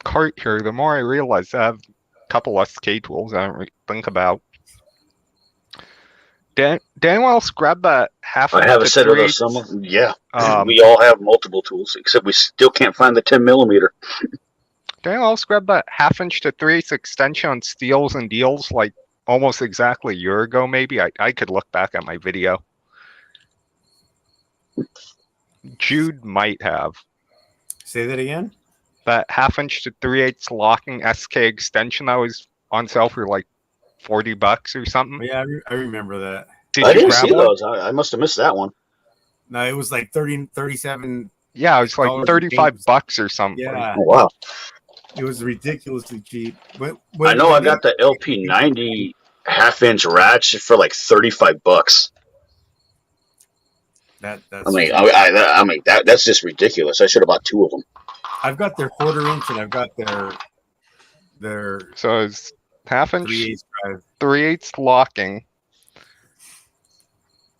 cart here, the more I realize I have a couple SK tools I don't really think about. Daniel else grab that half. I have a set of those somewhere. Yeah, we all have multiple tools, except we still can't find the 10 millimeter. Daniel else grab that 1/2 to 3/8 extension on Steels and Deals like almost exactly a year ago. Maybe I could look back at my video. Jude might have. Say that again. That 1/2 to 3/8 locking SK extension that was on sale for like $40 or something. Yeah, I remember that. I didn't see those. I must have missed that one. No, it was like 37. Yeah, it was like $35 or something. Yeah. Oh, wow. It was ridiculously cheap. I know I got the LP90 1/2-inch ratchet for like $35. That's I mean that's just ridiculous. I should have bought 2 of them. I've got their 1/4-inch and I've got their So it's 1/2-inch 3/8 drive. 3/8 locking.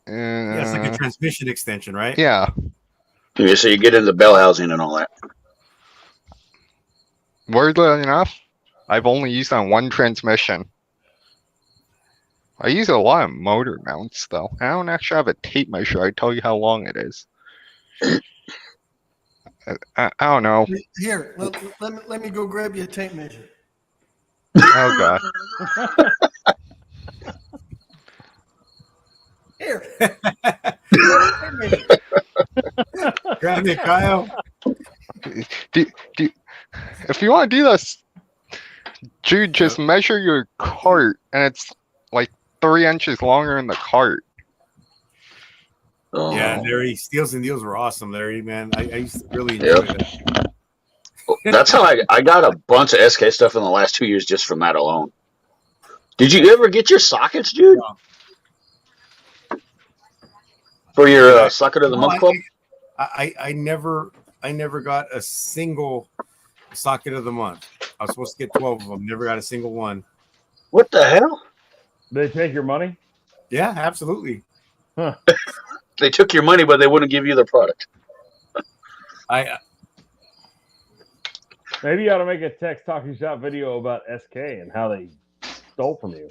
Yeah, it's like a transmission extension, right? Yeah. Yeah, so you get into the bell housing and all that. Weirdly enough, I've only used on one transmission. I use a lot of motor mounts though. I don't actually have a tape measure. I tell you how long it is. I don't know. Here, let me go grab you a tape measure. Oh god. Here. Grab it, Kyle. Do, if you want to do this, Jude, just measure your cart, and it's like 3 inches longer than the cart. Oh. Yeah, Larry, Steels and Deals were awesome, Larry, man. I used to really enjoy that. That's how I got a bunch of SK stuff in the last 2 years just from that alone. Did you ever get your sockets, dude? No. For your socket of the month club? I never got a single socket of the month. I was supposed to get 12 of them. Never got a single one. What the hell? They take your money? Yeah, absolutely. Huh. They took your money, but they wouldn't give you the product. Maybe you ought to make a Tex Talking Shop video about SK and how they stole from you.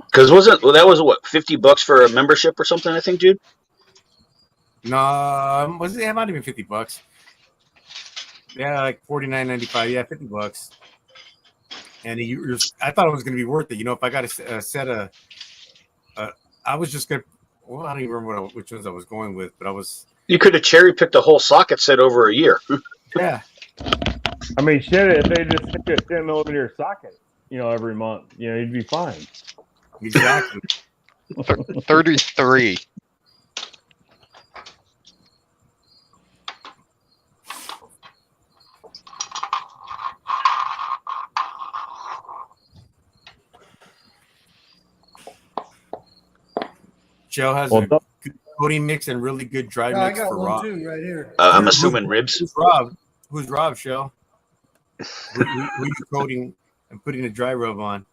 Because that was what, $50 for a membership or something? I think, dude. No, it might have been $50. Yeah, like $49.95. Yeah, $50. And I thought it was going to be worth it. You know, if I got a set of, I was just going to. Well, I don't even remember which ones I was going with, but I was. You could have cherry picked a whole socket set over a year. Yeah. I mean, shit, if they just stick a 10 millimeter socket, every month, you'd be fine. Exactly. 33. Joe has Well, a good coating mix and really good dry Yeah, I mix got for one Rob. too right here. I'm assuming ribs. Who's Rob? Who's Rob, Shell? Who you coating and putting a dry rub on?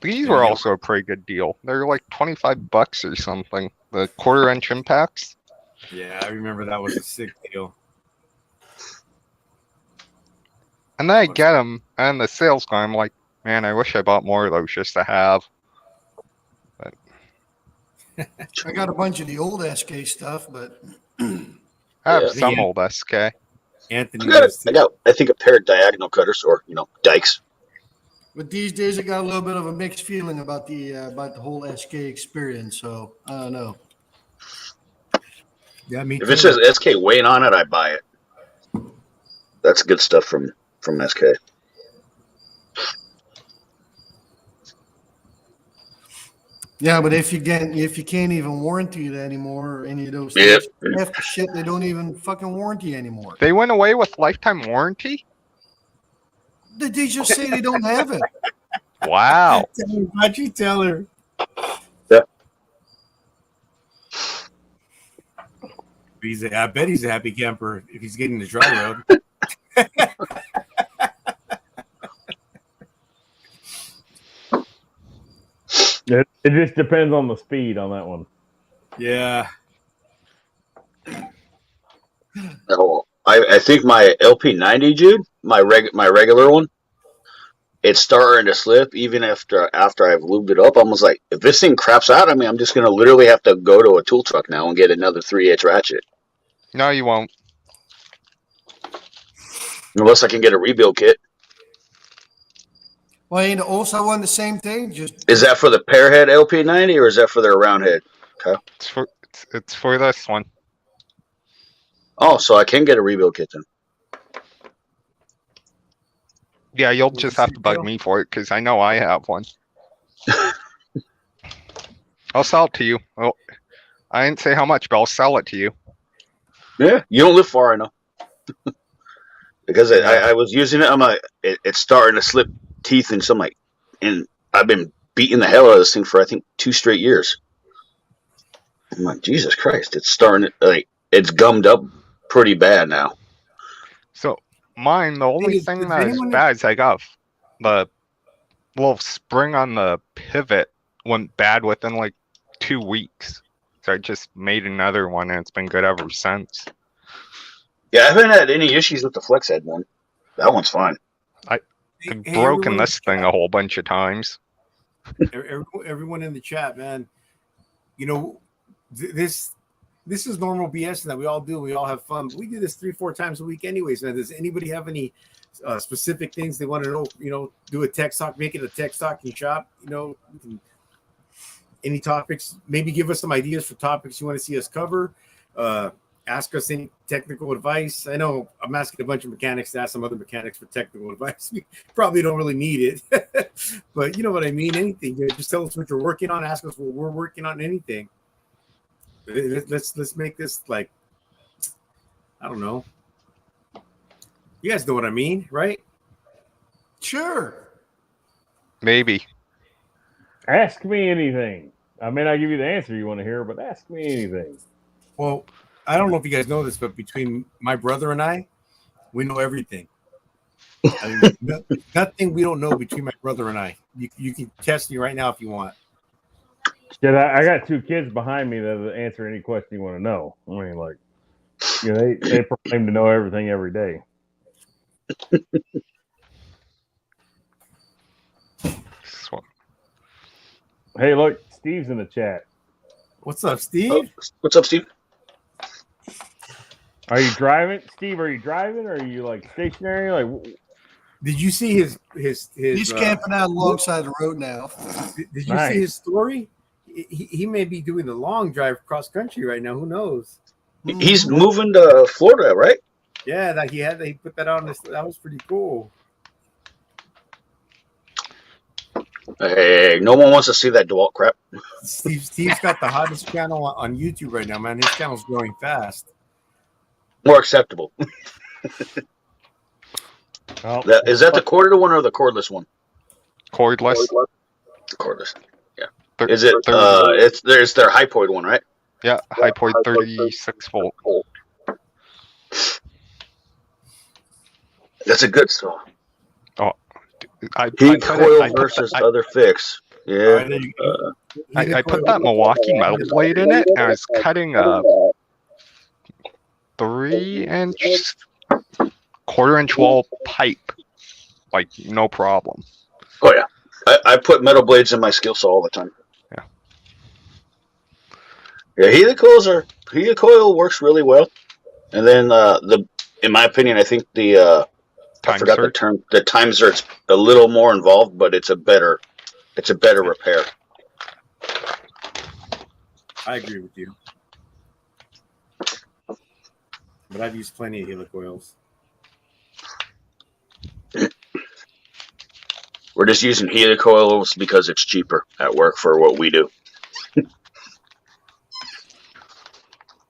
These Yeah, were yeah. also a pretty good deal. They're like $25 or something. The quarter-inch impacts. Yeah, I remember that was a sick deal. And then I get them, and the sales guy, I'm like, man, I wish I bought more of those just to have. I got a bunch of the old SK stuff, but I have Yeah. some Yeah. old SK. Anthony I was too. got, I think, a pair of diagonal cutters or, dikes. these days I got a little bit of a mixed feeling about the whole SK experience. So I don't know. Yeah, me If too. it says SK weight on it, I buy it. That's good stuff from SK. Yeah, but if you can't even warranty it anymore, or any of those Yep. things, half the shit they don't even fucking warranty anymore. They went away with lifetime warranty? They just say they don't have it. Wow. Why'd you tell her? I bet he's a happy camper if he's getting the dry rub. It just depends on the speed on that one. Yeah. Oh, I think my LP90, Jude, my regular one, it's starting to slip even after I've lubed it up. I was like, if this thing craps out, I mean, I'm just gonna literally have to go to a tool truck now and get another 3/8 ratchet, No, you won't. unless I can get a rebuild kit. Well, ain't also on the same thing. Just Is that for the pair head LP90 or is that for their round head? It's for this one. Oh, so I can get a rebuild kit then. Yeah, you'll What's just the have to bug deal? me for it because I know I have one. I'll sell it to you. Well, I didn't say how much, but I'll sell it to you. Yeah, you don't live far enough. Because I was using it, I'm like, it's starting to slip teeth and something like, and I've been beating the hell out of this thing for I think 2 straight years. I'm like, Jesus Christ, it's starting to, like, it's gummed up pretty bad now. So mine, the only Does thing that is anyone- bad is I got the little spring on the pivot went bad within like 2 weeks. So I just made another one and it's been good ever since. Yeah, I haven't had any issues with the flex head one. That one's fine. I've Hey, broken everyone- this thing a whole bunch of times. Everyone in the chat, man. You know, this is normal BS that we all do. We all have fun. But we do this 3-4 times a week, anyways. Man, does anybody have any specific things they want to know? You know, do a tech talk, make it a tech talk in shop. You know, any topics? Maybe give us some ideas for topics you want to see us cover. Ask us any technical advice. I know I'm asking a bunch of mechanics to ask some other mechanics for technical advice. We probably don't really need it, but you know what I mean. Anything. Just tell us what you're working on. Ask us what we're working on. Anything. Let's make this like, I don't know. You guys know what I mean, right? sure. Maybe. Ask me anything. I may not give you the answer you want to hear, but ask me anything. Well, I don't know if you guys know this, but between my brother and I, we know everything. I mean, nothing we don't know between my brother and I. You can test me right now if you want. Yeah, I got 2 kids behind me that will answer any question you want to know. I mean, like, you know, they proclaim to know everything every day. So- Hey, look, Steve's in the chat. What's up, Steve? Oh, what's up, Steve? Are you driving, Steve? Are you driving, or are you like stationary? Like, Did you see his? He's camping out alongside the road now. Did you Nice. see his story? He may be doing the long drive cross country right now. Who knows? He's moving to Florida, right? Yeah, that he put that on this. That was pretty cool. Hey, no one wants to see that DeWalt crap. Steve's got the hottest channel on YouTube right now, man. His channel's growing fast. More acceptable. oh, Is that the corded one or the cordless one? Cordless. Cordless. Thir- Is it? 30 There's their Hypoid one, right? Yeah, Hypoid 36 volt. That's a good saw. I Heat put coil it, versus other fix. All Yeah. right, there you go. I put that Milwaukee metal blade in it, and I was cutting a 3-inch, quarter-inch wall pipe, like no problem. Oh yeah. I put metal blades in my skill saw all the time. Yeah. Yeah, heated coil works really well. And then in my opinion, I think I Time forgot the search. term. The time zert's a little more involved, but it's a better repair. I agree with you. But I've used plenty of helicoils. We're just using heated coils because it's cheaper at work for what we do.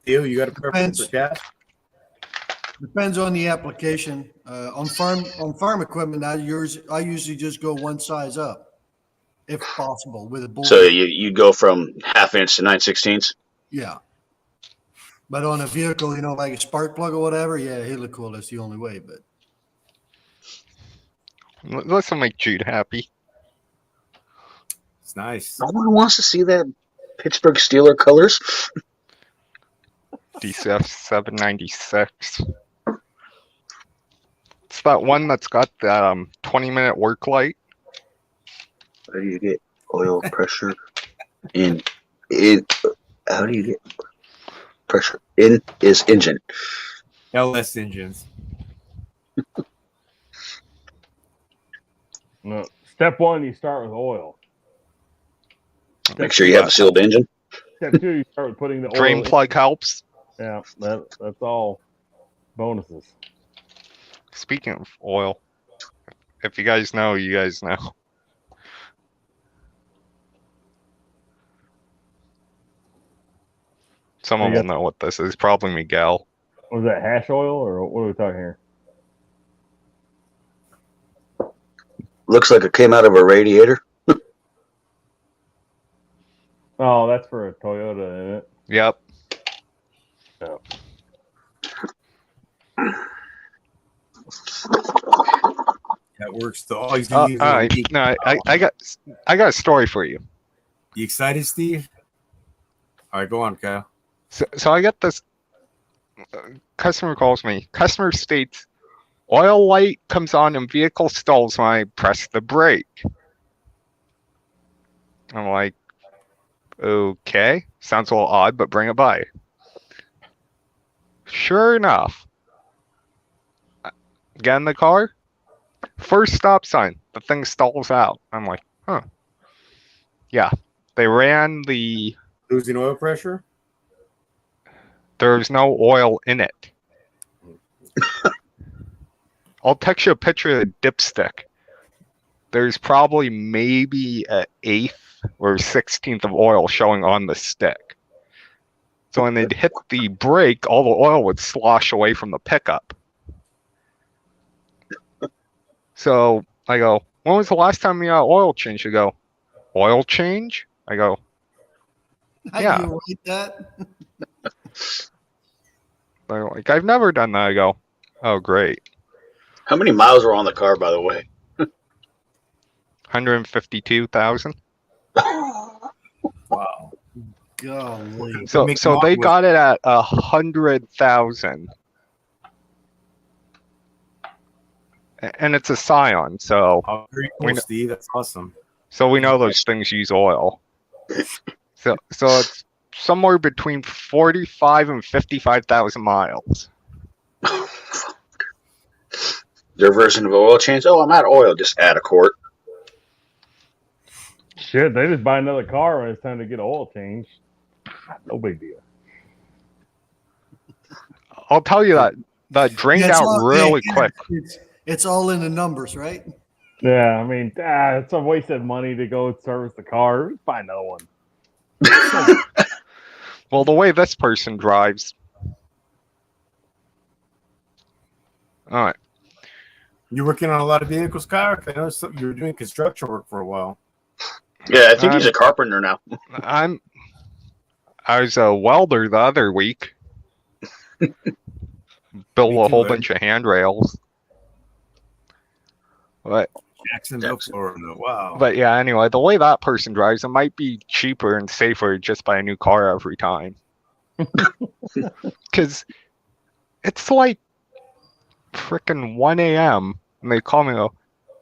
Theo, you got a preference for gas? Depends on the application. On farm equipment, I usually just go one size up, if possible, with a board. So you go from 1/2 inch to 9/16. Yeah. But on a vehicle, like a spark plug or whatever, yeah, helicoil is the only way. But This will make Jude happy. It's nice. No one wants to see that Pittsburgh Steeler colors. DCF 796. It's that one that's got the 20-minute work light. How do you get oil pressure in? How do you get pressure in his engine? LS engines. No. Step 1, you start with oil. Make sure you have a sealed engine. Step 2, you start with putting the oil. Drain plug helps. Yeah, that's all bonuses. Speaking of oil, if you guys know, you guys know. Someone Yeah. will know what this is. Probably Miguel. Was that hash oil or what are we talking here? Looks like it came out of a radiator. Oh, that's for a Toyota, isn't it? Yep. That works. All he's All doing right. No, I got a story for you. You excited, Steve? All right, go on, Kyle. So I got this. Customer calls me. Customer states, oil light comes on in vehicle stalls when I press the brake. I'm like, okay, sounds a little odd, but bring it by. Sure enough, get in the car. First stop sign, the thing stalls out. I'm like, huh. Yeah, they ran the. Losing oil pressure? There's no oil in it. I'll text you a picture of the dipstick. There's probably maybe an 1/8 or 1/16 of oil showing on the stick. So when they'd hit the brake, all the oil would slosh away from the pickup. So I go, when was the last time you got oil change? You go, oil change? I go, yeah. You write that? they're like, I've never done that. I go, oh, great. How many miles are on the car, by the way? 152,000. Wow. Golly. So Make so them they off got it at 100,000. And it's a Scion, so Oh, very We cool, know- Steve. That's awesome. we know those things use oil. So it's somewhere between 45 and 55,000 miles. Their version of oil change. Oh, I'm out of oil. Just add a quart. Shit, they just buy another car when it's time to get oil changed. No big deal. I'll tell you that drained Yeah, it's out all- really yeah, quick. It's all in the numbers, right? Yeah, I mean, it's a waste of money to go service the car. Find another one. Well, the way this person drives. All right. You're working on a lot of vehicles, Kyle? I know you were doing construction work for a while. Yeah, I think he's a carpenter now. I was a welder the other week. Built Me a too, whole buddy. bunch of handrails. But Jacksonville, Florida. Wow. But yeah, anyway, the way that person drives, it might be cheaper and safer just buy a new car every time. Because it's like freaking 1 a.m. and they call me and go,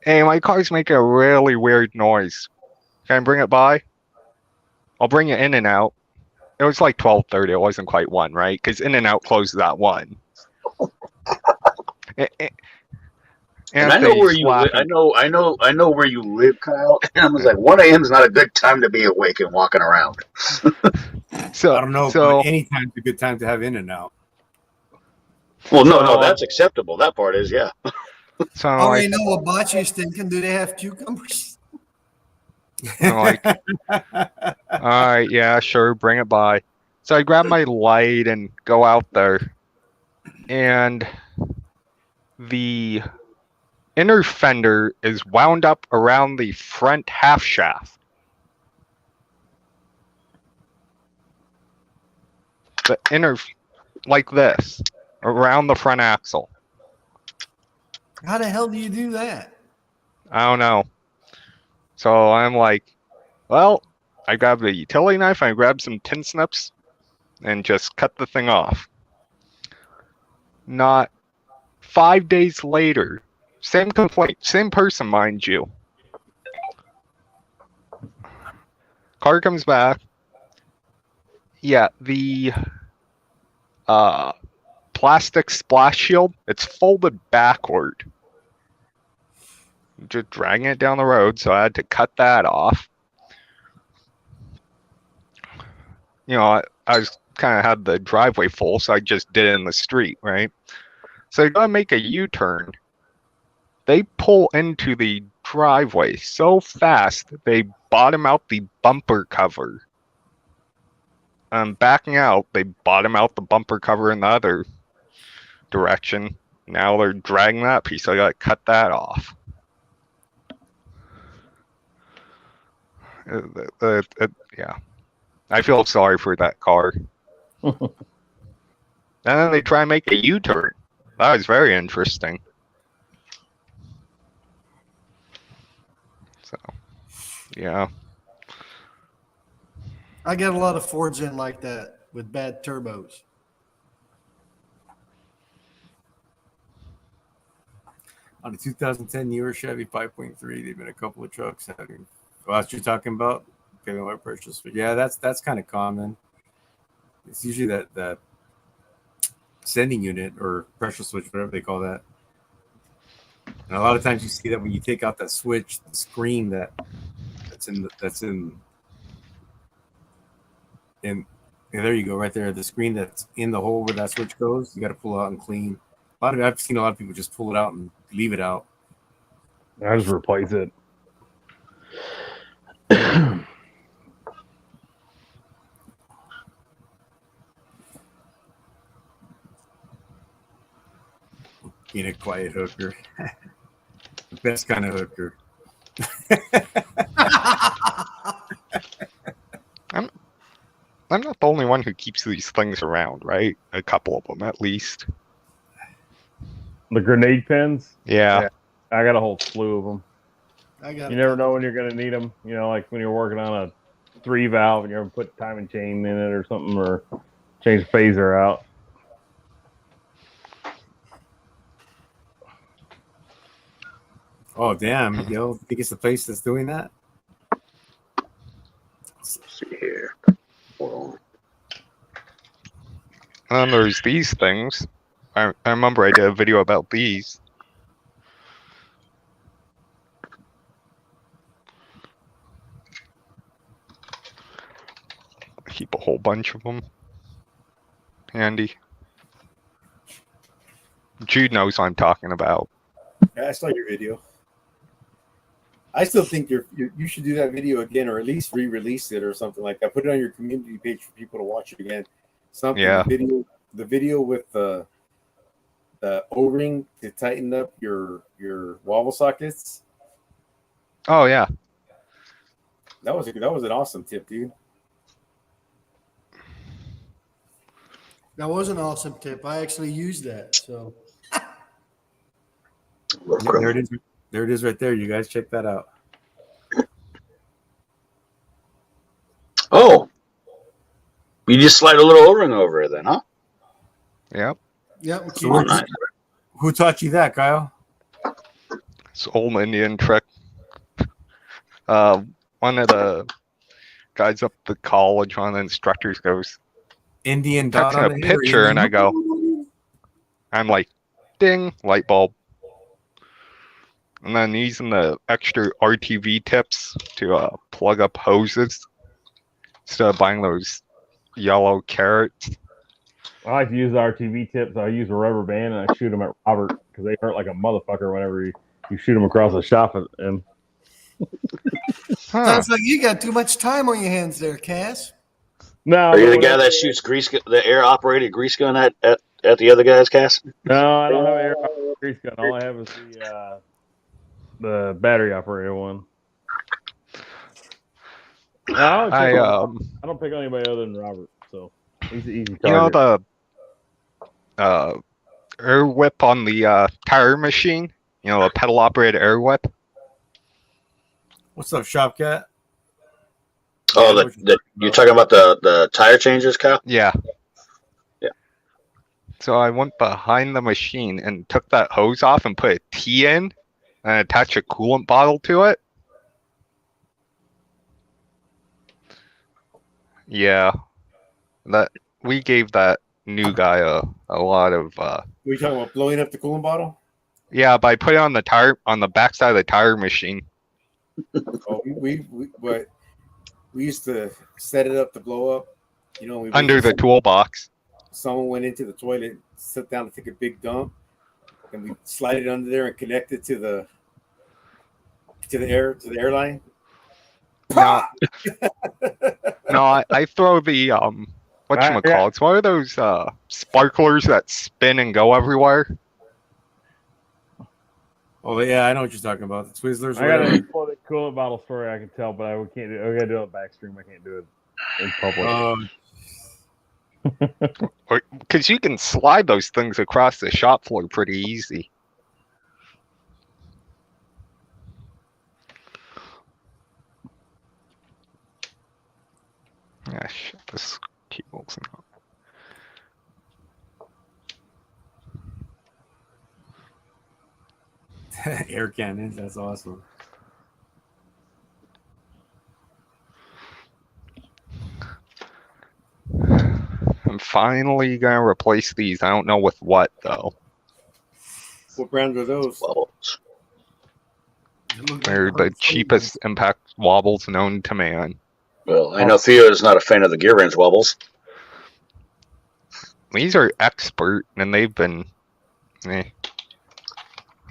hey, my car's making a really weird noise. Can I bring it by? I'll bring it in and out. It was like 12:30. It wasn't quite 1, right? Because In and Out closes at 1. And I know where you live. I know where you live, Kyle. And I was like, 1 a.m. is not a good time to be awake and walking around. So I don't know, but any time's a good time to have In-N-Out. Well, no, that's acceptable. That part is, yeah. So I already know what Bocce's thinking. Do they have cucumbers? I'm like, all right, yeah, sure, bring it by. So I grab my light and go out there, and the inner fender is wound up around the front half shaft. The inner, like this, around the front axle. How the hell do you do that? I don't know. So I'm like, well, I grabbed a utility knife, I grabbed some tin snips, and just cut the thing off. Not 5 days later, same complaint, same person, mind you. Car comes back. Yeah, the plastic splash shield, it's folded backward. Just dragging it down the road, so I had to cut that off. You know, I was kind of had the driveway full, so I just did it in the street, right? So I gotta make a U-turn. They pull into the driveway so fast they bottom out the bumper cover. Backing out, they bottom out the bumper cover in the other direction. Now they're dragging that piece, so I gotta cut that off. Yeah, I feel sorry for that car. And then they try and make a U-turn. That was very interesting. So, yeah. I got a lot of Fords in like that with bad turbos. On the 2010 newer Chevy 5.3, they've been a couple of trucks having. Well, that's what you're talking about, getting what purchase. But yeah, that's kind of common. It's usually that sending unit or pressure switch, whatever they call that. And a lot of times you see that when you take out that switch, the screen that's in and there you go, right there. The screen that's in the hole where that switch goes, you got to pull it out and clean. I've seen a lot of people just pull it out and leave it out. I just replace it. Being a quiet hooker, the best kind of hooker. I'm not the only one who keeps these things around, right? A couple of them at least. The grenade pins? Yeah. I got a whole slew of them. I got You never know when you're going to need them. You know, like when you're working on a 3 valve and you're going to put timing chain in it or something, or change the phaser out. Oh damn! You know, think it's the place that's doing that? Let's see here. Hold And there's these things. I remember I did a video about these. Keep a whole bunch of them handy. Jude knows what I'm talking about. Yeah, I saw your video. I still think you should do that video again, or at least re-release it or something like that. Put it on your community page for people to watch it again. Something. Yeah. The video with the O-ring to tighten up your wobble sockets. Oh yeah. That was an awesome tip, dude. That was an awesome tip. I actually used that. So There it is. There it is right there. You guys check that out. Oh, you just slide a little O-ring over it then, huh? Yep. yep. So Oh, nice. Who taught you that, Kyle? It's old Indian trick. One of the guys up the college, one of the instructors goes, Indian dot texting on a it, or picture, and I Indian- go, I'm like, ding, light bulb. And then using the extra RTV tips to plug up hoses instead of buying those yellow carrots. I like to use the RTV tips. I use a rubber band and I shoot them at Robert because they hurt like a motherfucker whenever you shoot them across the shop. And Huh. sounds like you got too much time on your hands there, Cass. no, Are you but the guy whenever- that shoots the air operated grease gun at the other guy's cast? No, I don't have an air grease gun. All I have is the battery operated one. No, I don't pick on anybody other than Robert, so he's an easy target. you know the air whip on the tire machine? You know, a pedal operated air whip? What's up, Shopcat? Oh, you're talking about the tire changers, Kyle? Yeah. Yeah. So I went behind the machine and took that hose off and put a T in and attached a coolant bottle to it. Yeah. That we gave that new guy a lot of Were you talking about blowing up the coolant bottle? yeah, by putting it on the backside of the tire machine. Oh, we used to set it up to blow up. You know, Under the toolbox. someone went into the toilet, sat down to take a big dump, and we slide it under there and connect it to the airline. No, no, I throw the whatchamacallit. It's one of those sparklers that spin and go everywhere. Oh yeah, I know what you're talking about. The Twizzlers. I got whatever. a coolant bottle story I can tell, but I can't do. I gotta do it on backstream. I can't do it in public. Because you can slide those things across the shop floor pretty easy. Yeah, shit, this cable's not. Air cannons. That's awesome. I'm finally gonna replace these. I don't know with what though. What brand are those? Wobbles. They're the cheapest impact wobbles known to man. Well, I know Theo is not a fan of the gear wrench wobbles. These are expert, and they've been.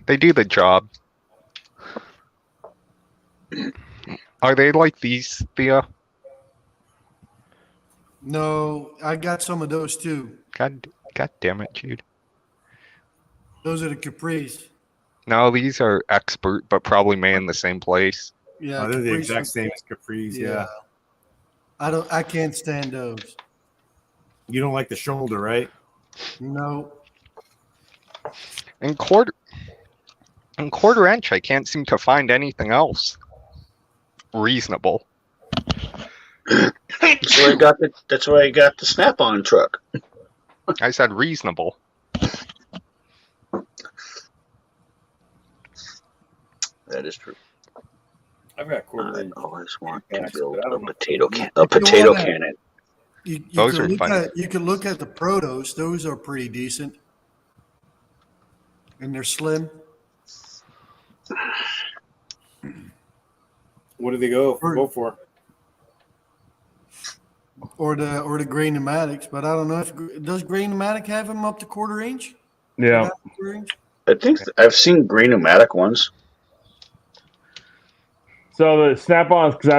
They do the job. Are they like these, Theo? No, I got some of those too. God damn it, Jude. Those are the Capris. No, these are expert, but probably made in the same place. Yeah, Oh, they're the Capri's exact are- same as Capri's. Yeah. I can't stand those. You don't like the shoulder, right? No. And quarter inch, I can't seem to find anything else reasonable. That's why I got the Snap-on truck. I said reasonable. That is true. I've got I quarter. always want Yeah, to build but I a don't know. potato can. You A potato wanna- cannon. You Those can are look fun. you can look at the Protos. Those are pretty decent. And they're slim. What do they go for? Or the Gray Pneumatics, but I don't know if does Gray Pneumatic have them up to quarter inch? Yeah. About quarter inch? I think I've seen green pneumatic ones. So the Snap-ons, because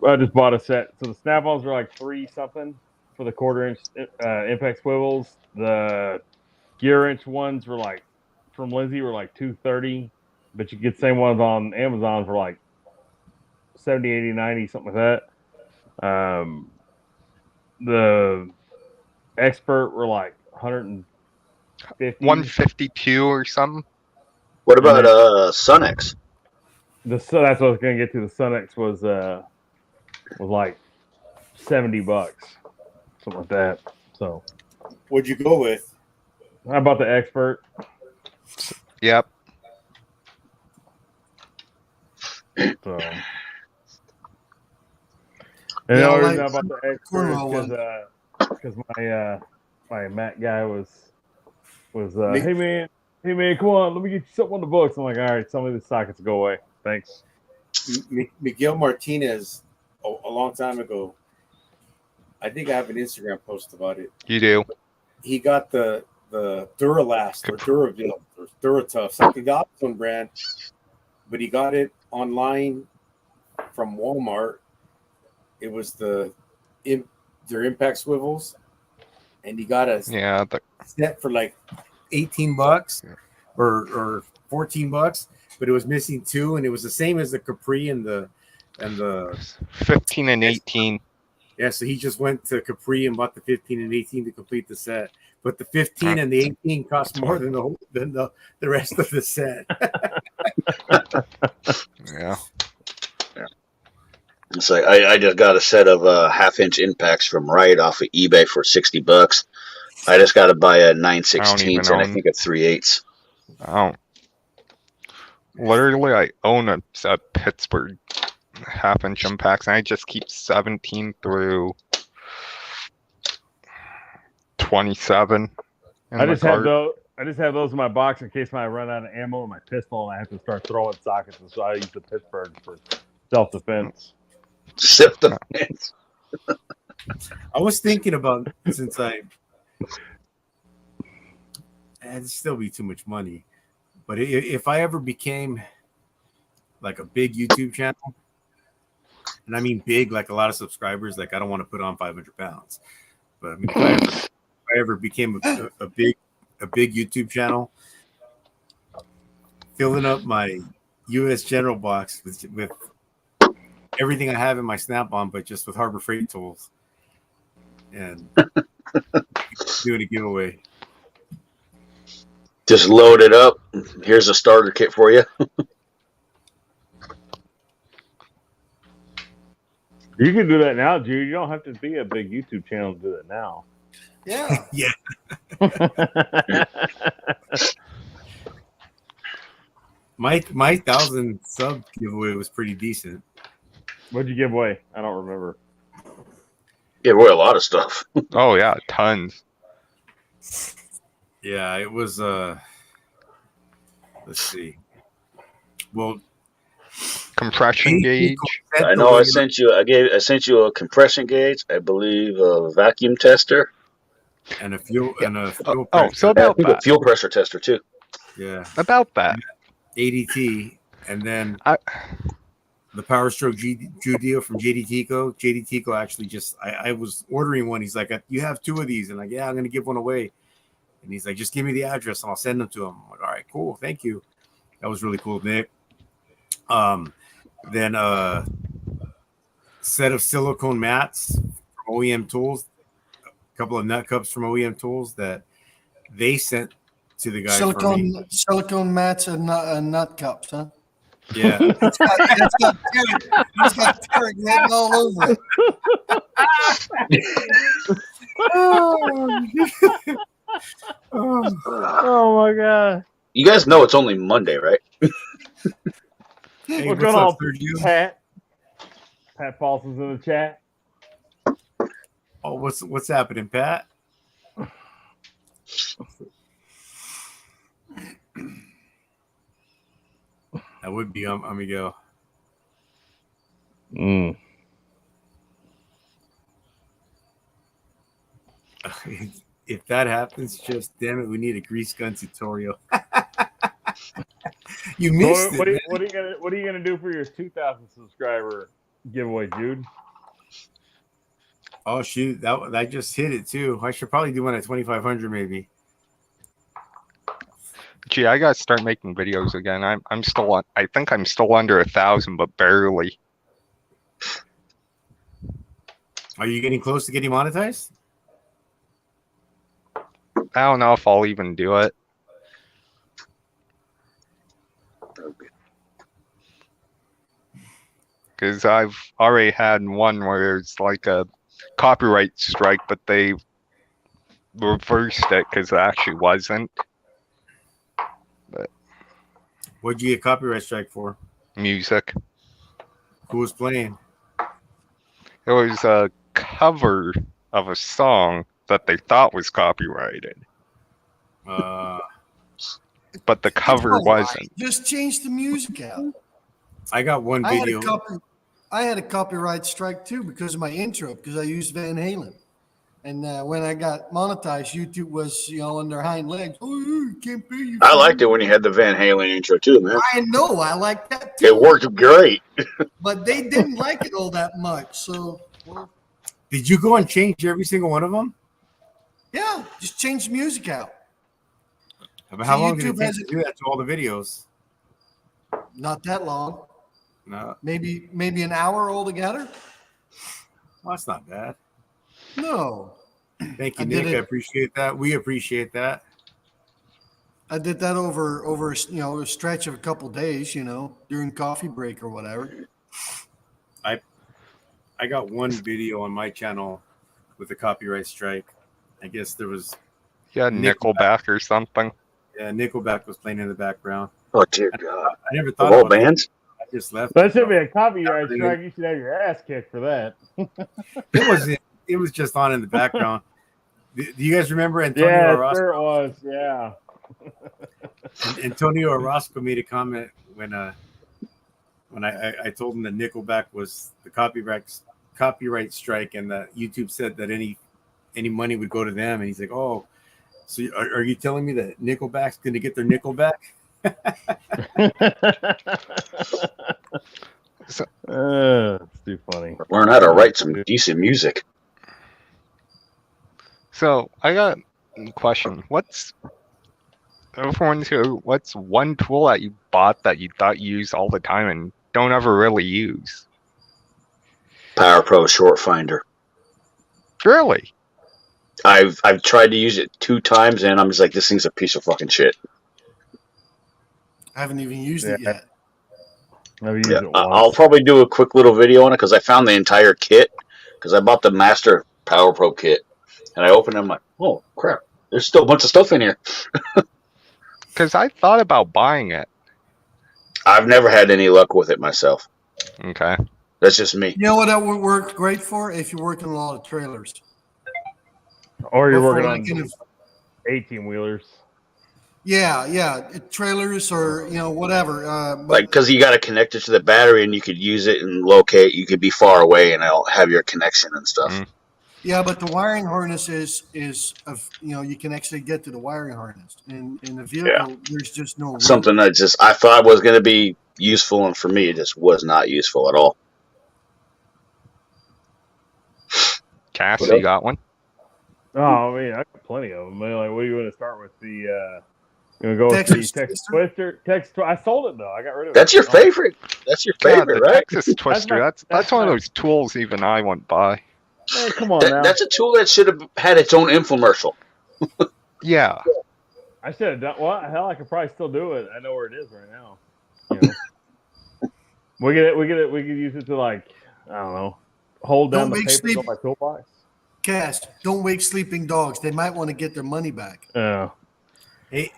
I just bought a set. So the Snap-ons are like $3 something for the quarter-inch impact swivels. The gear-inch ones were like from Lindsay were like $230, but you get the same ones on Amazon for like 70, 80, 90, something like that. The Expert were like 150. 152 or something. What And about then- Sunex? That's what I was going to get to. The Sunex was like $70, something like that. So What'd you go with? how about the Expert? Yep. So, Yeah, and the only I reason like about the Expert cornrow is because my Mac guy was Me- hey man, come on, let me get you something on the books. I'm like, all right, some of the sockets go away. Thanks. Miguel Martinez, a long time ago. I think I have an Instagram post about it. You do. He got the Duralast or Duraville or Duratough, something got his own brand, but he got it online from Walmart. It was their impact swivels, and he got a Yeah. set for like $18 or $14, but it was missing two, and it was the same as the Capri and the 15 and 18. yeah. So he just went to Capri and bought the 15 and 18 to complete the set. But the 15 and the 18 cost more than the rest of the set. Yeah. It's like I just got a set of 1/2-inch impacts from Wright off of eBay for $60. I just got to buy a 9/16 and I think a 3/8. I don't. Literally, I own a Pittsburgh 1/2-inch impacts, and I just keep 17 through 27. in I the just have cart. those. I just have those in my box in case when I run out of ammo in my pistol and I have to start throwing sockets. And so I use the Pittsburgh for self-defense. Sip the pants. I was thinking about since it'd still be too much money, but if I ever became like a big YouTube channel, and I mean big, like a lot of subscribers, like I don't want to put on 500 pounds, but I mean if I ever became a big YouTube channel, filling up my U.S. General box with everything I have in my Snap-on, but just with Harbor Freight tools, and doing a giveaway. Just load it up. Here's a starter kit for you. You can do that now, Jude. You don't have to be a big YouTube channel to do that now. Yeah. My 1,000 sub giveaway was pretty decent. What'd you give away? I don't remember. Give away a lot of stuff. Oh yeah, tons. Yeah, it was let's see. Well, Compression gauge. I know I sent you a compression gauge, I believe a vacuum tester. and a fuel Oh, pressure. so about that. Fuel pressure tester too. Yeah, About that. ADT, and then I- the Power Stroke Judio from JD Tico. JD Tico actually I was ordering one. He's like, you have two of these, and like, yeah, I'm gonna give one away. And he's like, just give me the address and I'll send them to him. I'm like, all right, cool, thank you. That was really cool, Nick. Then set of silicone mats from OEM Tools, a couple of nut cups from OEM Tools that they sent to the guy for me. Silicone mats and nut cups, huh? Yeah. It's got Tarek written all over it. Oh my god! You guys know it's only Monday, right? Hey, What's what's going up, on, Sergio? Pat? Pat Paulson's in the chat. Oh, what's happening, Pat? That would be Miguel. If that happens, just damn it, we need a grease gun tutorial. You missed So it. Man. what are you gonna do for your 2,000 subscriber giveaway, Jude? Oh shoot, that just hit it too. I should probably do one at 2,500 maybe. Gee, I gotta start making videos again. I'm still on. I think I'm still under 1,000, but barely. Are you getting close to getting monetized? I don't know if I'll even do it. Because I've already had one where it's like a copyright strike, but they reversed it because it actually wasn't. What'd you get copyright strike for? Music. Who was playing? It was a cover of a song that they thought was copyrighted, but the cover It's all right. wasn't. Just change the music out. I got one I had, video. I had a copyright strike too because of my intro, because I used Van Halen. And when I got monetized, YouTube was, on their hind legs. Oh, you can't pay you. I liked it when you had the Van Halen intro too, man. I know, I like that too. It worked great. But they didn't like it all that much. So, Did you go and change every single one of them? yeah, just change the music out. How See, long did it YouTube take has to it- do that to all the videos? Not that long. No, Maybe an hour altogether. well, that's not bad. No, Thank you, I did Nick. I it. appreciate that. We appreciate that. I did that over a stretch of a couple days, during coffee break or whatever. I got one video on my channel with a copyright strike. I guess there was Yeah, Nickelback or something. Nickelback was playing in the background. Oh dear God! I never Of thought all about it. bands, I just left. That it. should be a copyright strike. You should have your ass kicked for that. It was just on in the background. Do you guys remember Antonio Yeah, Orozco? sure it was. Yeah. Antonio Orozco made a comment when I told him that Nickelback was the copyright strike, and that YouTube said that any money would go to them, and he's like, "Oh, so are you telling me that Nickelback's going to get their nickel back?" So- It's too funny. learn how to write some decent music. So I got a question. What's one tool that you bought that you thought you use all the time and don't ever really use? Power Pro Short Finder. Really? I've tried to use it 2 times, and I'm just like, this thing's a piece of fucking shit. I haven't even used it yet. I've used Yeah, it once. I'll probably do a quick little video on it because I found the entire kit. Because I bought the Master Power Pro kit, and I opened it. I'm like, oh crap! There's still a bunch of stuff in here. Because I thought about buying it. I've never had any luck with it myself. Okay. That's just me. You know what that would work great for? If you're working a lot of trailers. Or you're Or for working like on in 18 wheelers. Yeah, trailers or whatever. But Like, because you got to connect it to the battery, and you could use it and locate. You could be far away, and it'll have your connection and stuff. Mm. yeah, but the wiring harness is you can actually get to the wiring harness. In the vehicle, there's just no room. Something that just I thought was going to be useful, and for me, it just was not useful at all. Cass, What you else? got one? Oh, I mean, I got plenty of them. Like, what do you want to start with? You want to go with Texas the Texas Twister? Twister? I sold it though. I got rid of it. That's your Oh, favorite. That's your Yeah, favorite, the right? Texas Twister. That's that's one of my- those tools even I wouldn't buy. Hey, come on now. That's a tool that should have had its own infomercial. Yeah. I should have done. Well, hell, I could probably still do it. I know where it is right now. You know. we could use it to, like, I don't know, hold down Don't the make papers sleep- on my toolbox. Cass, don't wake sleeping dogs. They might want to get their money back. Yeah. Hey,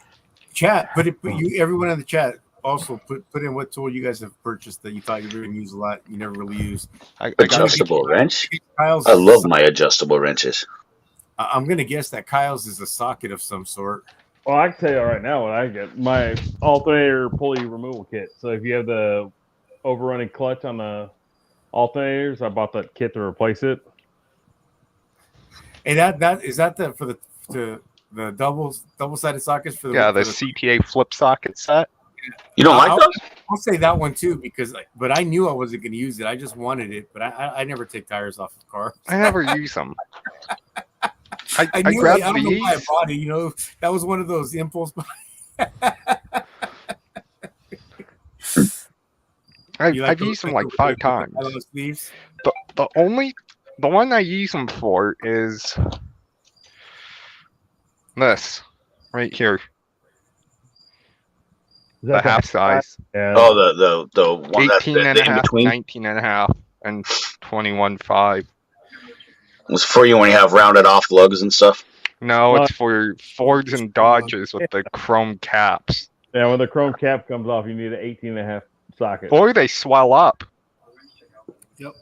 chat. Everyone in the chat also put in what tool you guys have purchased that you thought you were going to use a lot. You never really use. I got Adjustable wrench. Kyle's. I love my adjustable wrenches. I'm going to guess that Kyle's is a socket of some sort. Well, I can tell you right now what I get. My alternator pulley removal kit. So if you have the overrunning clutch on the alternators, I bought that kit to replace it. Hey, that is that the for the double-sided sockets for the the for CTA flip socket set. You don't like I'll- those? I'll say that one too because but I knew I wasn't going to use it. I just wanted it, but I never take tires off of cars. I never use them. I I knew grabbed I don't know why I these. bought it. That was one of those impulse buys. I've You like used them like 5 times. Those sleeves. The only The one I use them for is this right here, Is the that half size. Yeah. Oh, the one that's 18 and the a in half, between. 19 and a half, and 21.5. It's for you when you have rounded off lugs and stuff. No, No. it's for Fords and Dodges with the chrome caps. Yeah, when the chrome cap comes off, you need an 18 and a half socket. Or they swell up. Yep.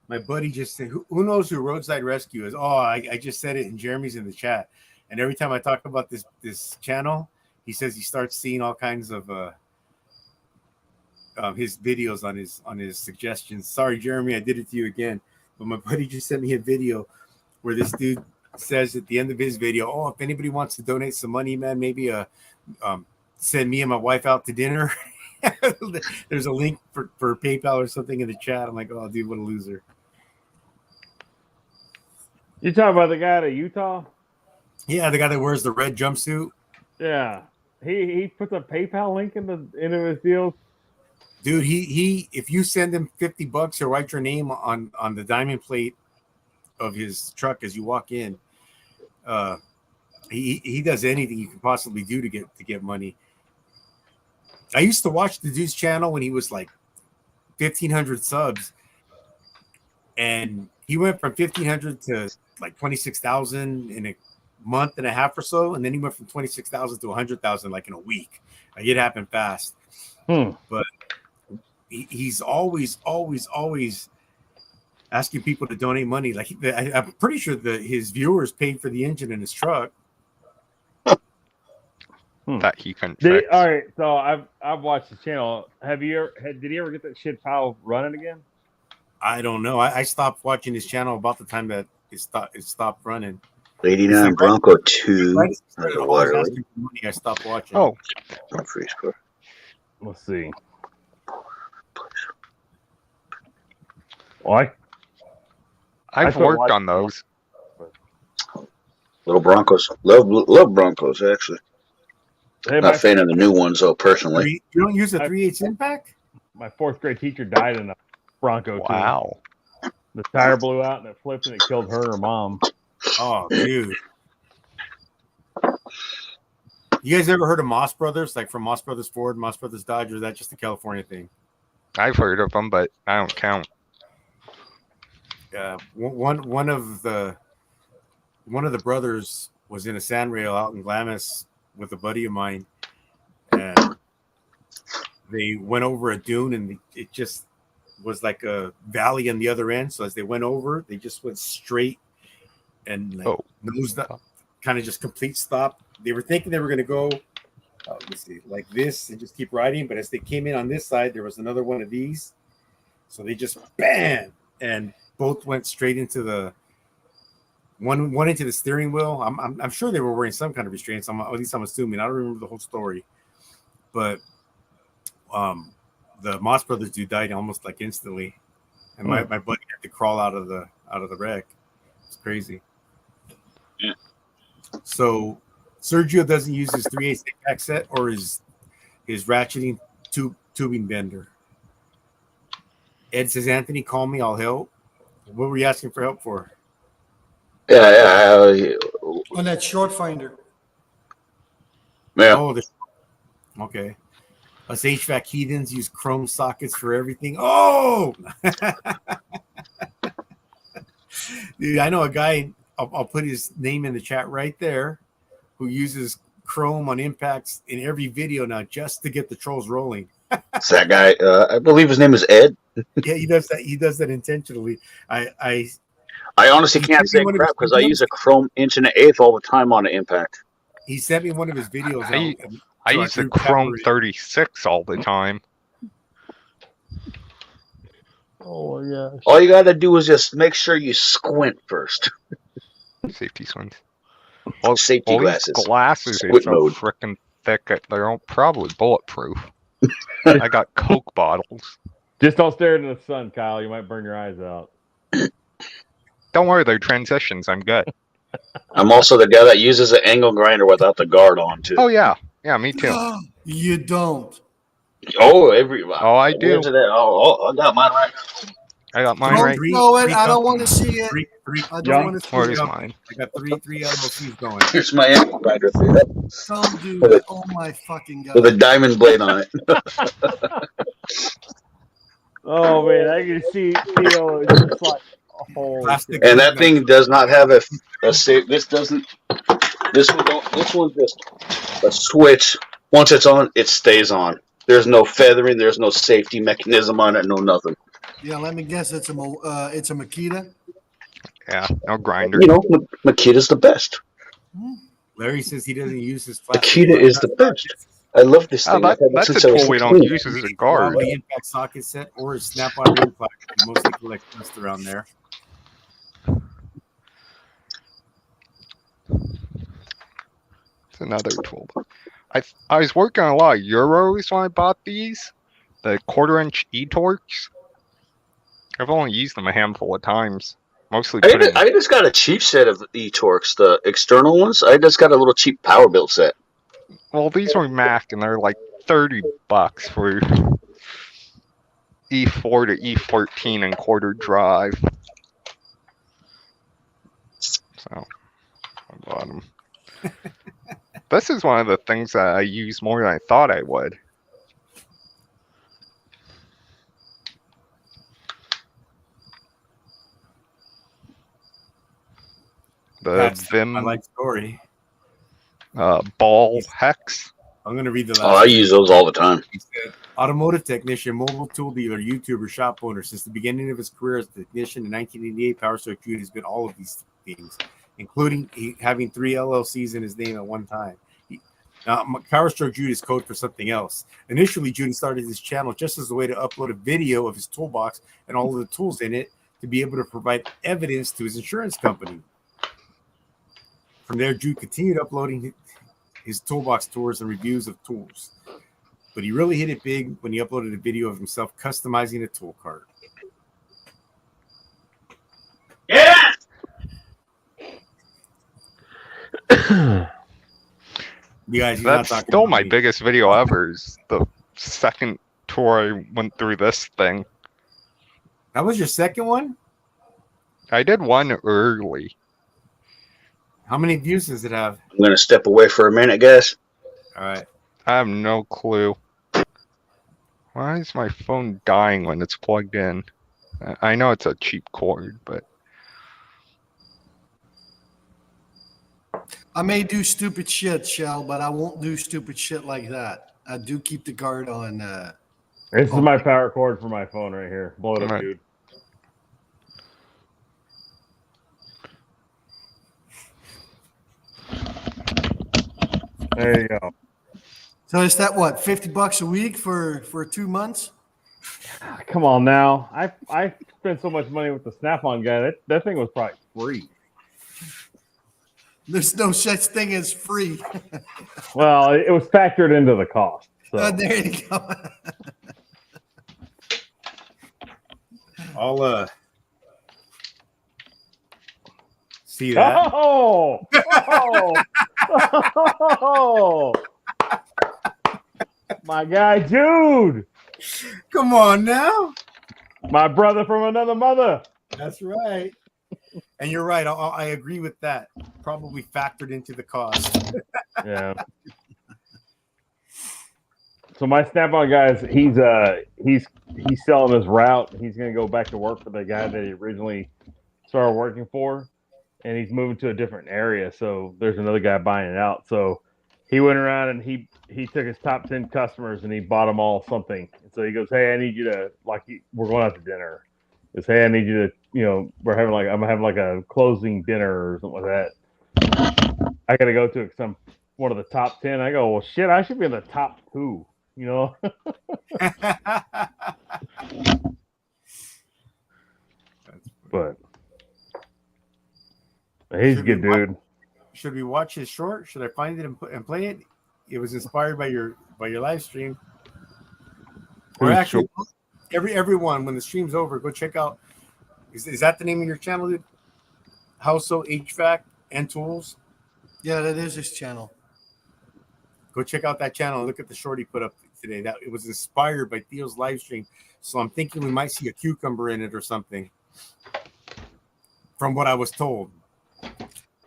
My buddy just said, who knows who Roadside Rescue is? Oh, I just said it, and Jeremy's in the chat. And every time I talk about this channel, he says he starts seeing all kinds of his videos on his suggestions. Sorry, Jeremy, I did it to you again. But my buddy just sent me a video where this dude says at the end of his video, "Oh, if anybody wants to donate some money, man, maybe send me and my wife out to dinner." There's a link for PayPal or something in the chat. I'm like, "Oh, dude, what a loser." You talking about the guy out of Utah? Yeah, the guy that wears the red jumpsuit. Yeah. He puts a PayPal link into his deals. Dude, he if you send him $50, he'll write your name on the diamond plate of his truck as you walk in. He does anything you can possibly do to get money. I used to watch the dude's channel when he was like 1,500 subs, and he went from 1,500 to like 26,000 in a month and a half or so, and then he went from 26,000 to 100,000 like in a week. Like, it happened fast. But he's always asking people to donate money. Like, I'm pretty sure that his viewers paid for the engine in his truck. That he couldn't All fix. right, so I've watched the channel. Did he ever get that shit pile running again? I don't know. I stopped watching his channel about the time that it stopped running. 89 Bronco 2. Right as he started always Waterloo. asking for money, I stopped watching. Oh, Free score. Let's see. Why? I've still worked watch- on those. Little Broncos. Love Broncos, actually. Hey, Not a fan of the new ones, though, personally. You don't use a 3/8 impact? my fourth grade teacher died in a Bronco. too. Wow. The tire blew out and it flipped and it killed her and her mom. Oh, dude. You guys ever heard of Moss Brothers? Like from Moss Brothers Ford, Moss Brothers Dodge, or is that just a California thing? I've heard of them, but I don't count. One of the brothers was in a sand rail out in Glamis with a buddy of mine, and they went over a dune, and it just was like a valley on the other end. So as they went over, they just went straight and like nosed up, kind of just complete stop. They were thinking they were going to go, let me see, like this and just keep riding. But as they came in on this side, there was another one of these. So they just bam, and both went straight into the one into the steering wheel. I'm sure they were wearing some kind of restraints. At least I'm assuming. I don't remember the whole story, but the Moss Brothers dude died almost like instantly, and my buddy had to crawl out of the wreck. It's crazy. Yeah. So Sergio doesn't use his 3/8 impact set or his ratcheting tubing bender. Ed says, Anthony, call me, I'll help. What were you asking for help for? Yeah. On that short finder. Yeah. Oh, okay. Us HVAC heathens use chrome sockets for everything. Oh, dude, I know a guy. I'll put his name in the chat right there, who uses chrome on impacts in every video now just to get the trolls rolling. It's that guy. I believe his name is Ed. Yeah, he does that. He does that intentionally. I honestly can't say crap because I use a chrome inch and an eighth all the time on an impact. He sent me one of his videos. I use the Chrome 36 all the time. Oh my gosh. All you gotta do is just make sure you squint first. Safety swings. Safety All glasses. these glasses are Squint so mode. freaking thick that they're probably bulletproof. I got Coke bottles. Just don't stare into the sun, Kyle. You might burn your eyes out. Don't worry, they're transitions. I'm good. I'm also the guy that uses an angle grinder without the guard on too. Oh yeah, yeah, me too. You don't. Oh, Oh, I do. I got mine right I got mine Don't right. show it. I don't want to see it. Three. I Yeah. don't want to see Where's it. mine? I got three LLCs going. Here's my ammo grinder for you Don't do that. Oh my fucking with a god. diamond blade on it. Oh man, I can see Theo is just like, holy Plastic. shit. And that thing does not have a safe. This doesn't. This one don't. This one's just a switch. Once it's on, it stays on. There's no feathering. There's no safety mechanism on it. No nothing. Yeah, let me guess. It's a Makita. Yeah, no grinder. You know, Makita's the best. Larry says he doesn't use his plastic. Makita is the best. I love this Oh, thing. I've had it that's a since I was tool we don't 16. use as a guard. The impact socket set or a snap-on ring plug. Mostly collect dust around there. It's another tool. I was working on a lot of Euros when I bought these. The 1/4-inch E-Torques. I've only used them a handful of times. Mostly put in. I just got a cheap set of E-Torques, the external ones. I just got a little cheap power build set. Well, these were Mac, and they're like $30 for E4 to E14 and 1/4 drive. So, I bought them. This is one of the things that I use more than I thought I would. The That's Vim my life story. ball hex. I'm going to read the last. Oh, I use those all the time. He said, automotive technician, mobile tool dealer, YouTuber, shop owner. Since the beginning of his career as a technician in 1988, Power Stroke Jude has been all of these things, including having 3 LLCs in his name at one time. Now, Power Stroke Jude is code for something else. Initially, Jude started his channel just as a way to upload a video of his toolbox and all of the tools in it to be able to provide evidence to his insurance company. From there, Jude continued uploading his toolbox tours and reviews of tools. But he really hit it big when he uploaded a video of himself customizing a tool cart. Yeah. You guys, he's not That's talking still about my me. biggest video ever. Is the second tour I went through this thing. That was your second one? I did one early. How many views does it have? I'm gonna step away for a minute, guys. All right. I have no clue. Why is my phone dying when it's plugged in? I know it's a cheap cord, but I may do stupid shit, Shell, but I won't do stupid shit like that. I do keep the guard on. This is my power cord for my phone right here. Blow it up, Right. dude. There you go. So is that what, $50 a week for 2 months? Come on now. I spent so much money with the Snap-on guy. That thing was probably free. There's no such thing as free. Well, it was factored into the cost. So. There you go. I'll see that. Oh! Oh! My guy Jude, Come on now. my brother from another mother. That's right. And you're right. I agree with that. Probably factored into the cost. Yeah. So my Snap-on guys, he's selling his route. He's gonna go back to work for the guy that he originally started working for, and he's moving to a different area. So there's another guy buying it out. So he went around and he took his top 10 customers and he bought them all something. And so he goes, "Hey, I need you to we're going out to dinner." He goes, "Hey, I need you to I'm having like a closing dinner or something like that. I got to go to it because I'm one of the top 10." I go, "Well, shit, I should be in the top 2." But he's a good dude. Should we watch his short? Should I find it and play it? It was inspired by your live stream. Or Who's actually, everyone when the stream's over, go check out. Is that the name of your channel, dude? Household HVAC and Tools. Yeah, that is his channel. Go check out that channel and look at the short he put up today. That it was inspired by Theo's live stream. So I'm thinking we might see a cucumber in it or something. From what I was told.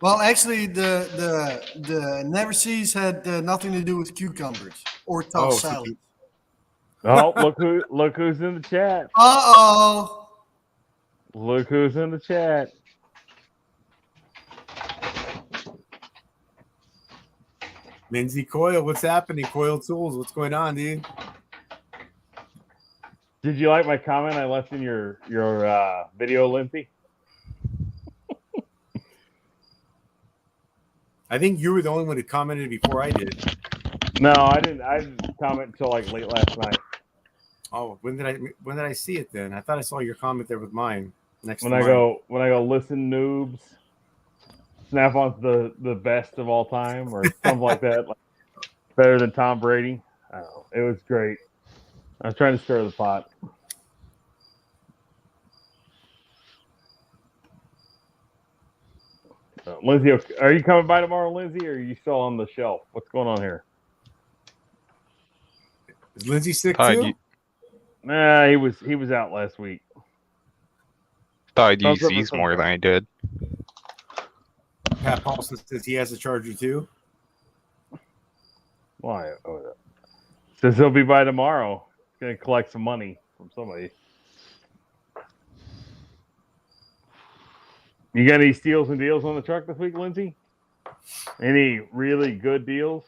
Well, actually, the Never Seas had nothing to do with cucumbers or tossed so salad. Oh, look who's in the chat. Uh-oh. Look who's in the chat. Lindsay Coyle, what's happening? Coyle Tools, what's going on, dude? Did you like my comment I left in your video, Lindsay? I think you were the only one who commented before I did. No, I didn't. I didn't comment until like late last night. Oh, when did I see it then? I thought I saw your comment there with mine next When to I mine. go listen, noobs. Snap-on's the best of all time, or something like that. Like, better than Tom Brady. I don't know. It was great. I was trying to stir the pot. Lindsay, are you coming by tomorrow, Lindsay, or are you still on the shelf? What's going on here? Is Lindsay sick Thought too? Nah, he was out last week. I'd use Thumbs up or these thumbs more down? than I did. Pat Paulson says he has a charger too. Why? Oh, says he'll be by tomorrow. He's gonna collect some money from somebody. You got any steals and deals on the truck this week, Lindsay? Any really good deals?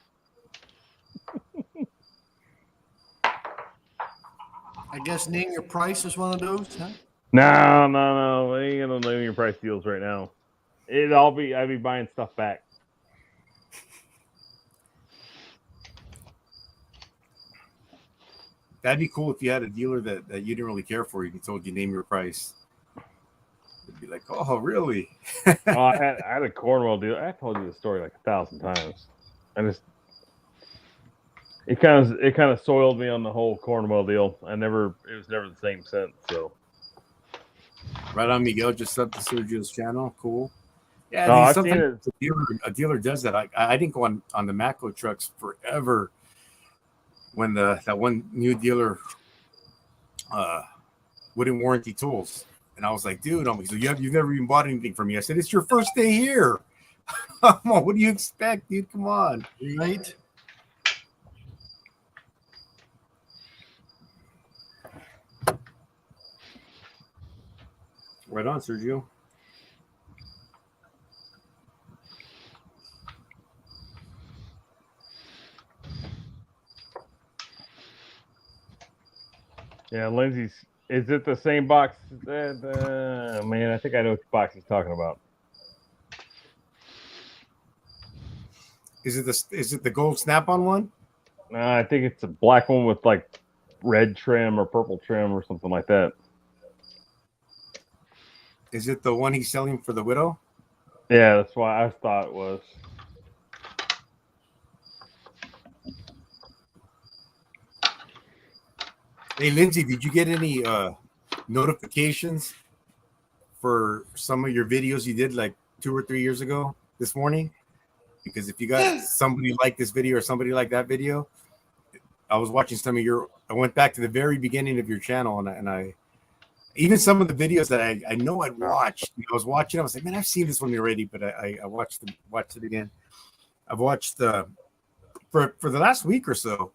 I guess name your price is one of those, huh? No. I ain't gonna name your price deals right now. I'll be buying stuff back. That'd be cool if you had a dealer that you didn't really care for. He told you name your price. It'd be like, oh, really? Oh, I had a Cornwall deal. I told you the story like 1,000 times. It kind of soiled me on the whole Cornwall deal. It was never the same since. So Right on, Miguel just subbed to Sergio's channel. Cool. Yeah, No, I've sometimes seen a dealer does that. I didn't go on the Macco trucks forever when that one new dealer wouldn't warranty tools. And I was like, dude, so you've never even bought anything from me. I said, it's your first day here. Come on, what do you expect, dude? Come on. Right? Right on, Sergio. yeah, Lindsay's. Is it the same box? Man, I think I know which box he's talking about. Is it the gold snap-on one? No, I think it's a black one with like red trim or purple trim or something like that. Is it the one he's selling for the widow? Yeah, that's why I thought it was. Hey, Lindsay, did you get any notifications for some of your videos you did like 2 or 3 years ago this morning? Because if you got somebody like this video or somebody like that video, I was watching I went back to the very beginning of your channel and I even some of the videos that I know I'd watched. I was watching, I was like, man, I've seen this one already, but I watched it again. I've watched for the last week or so.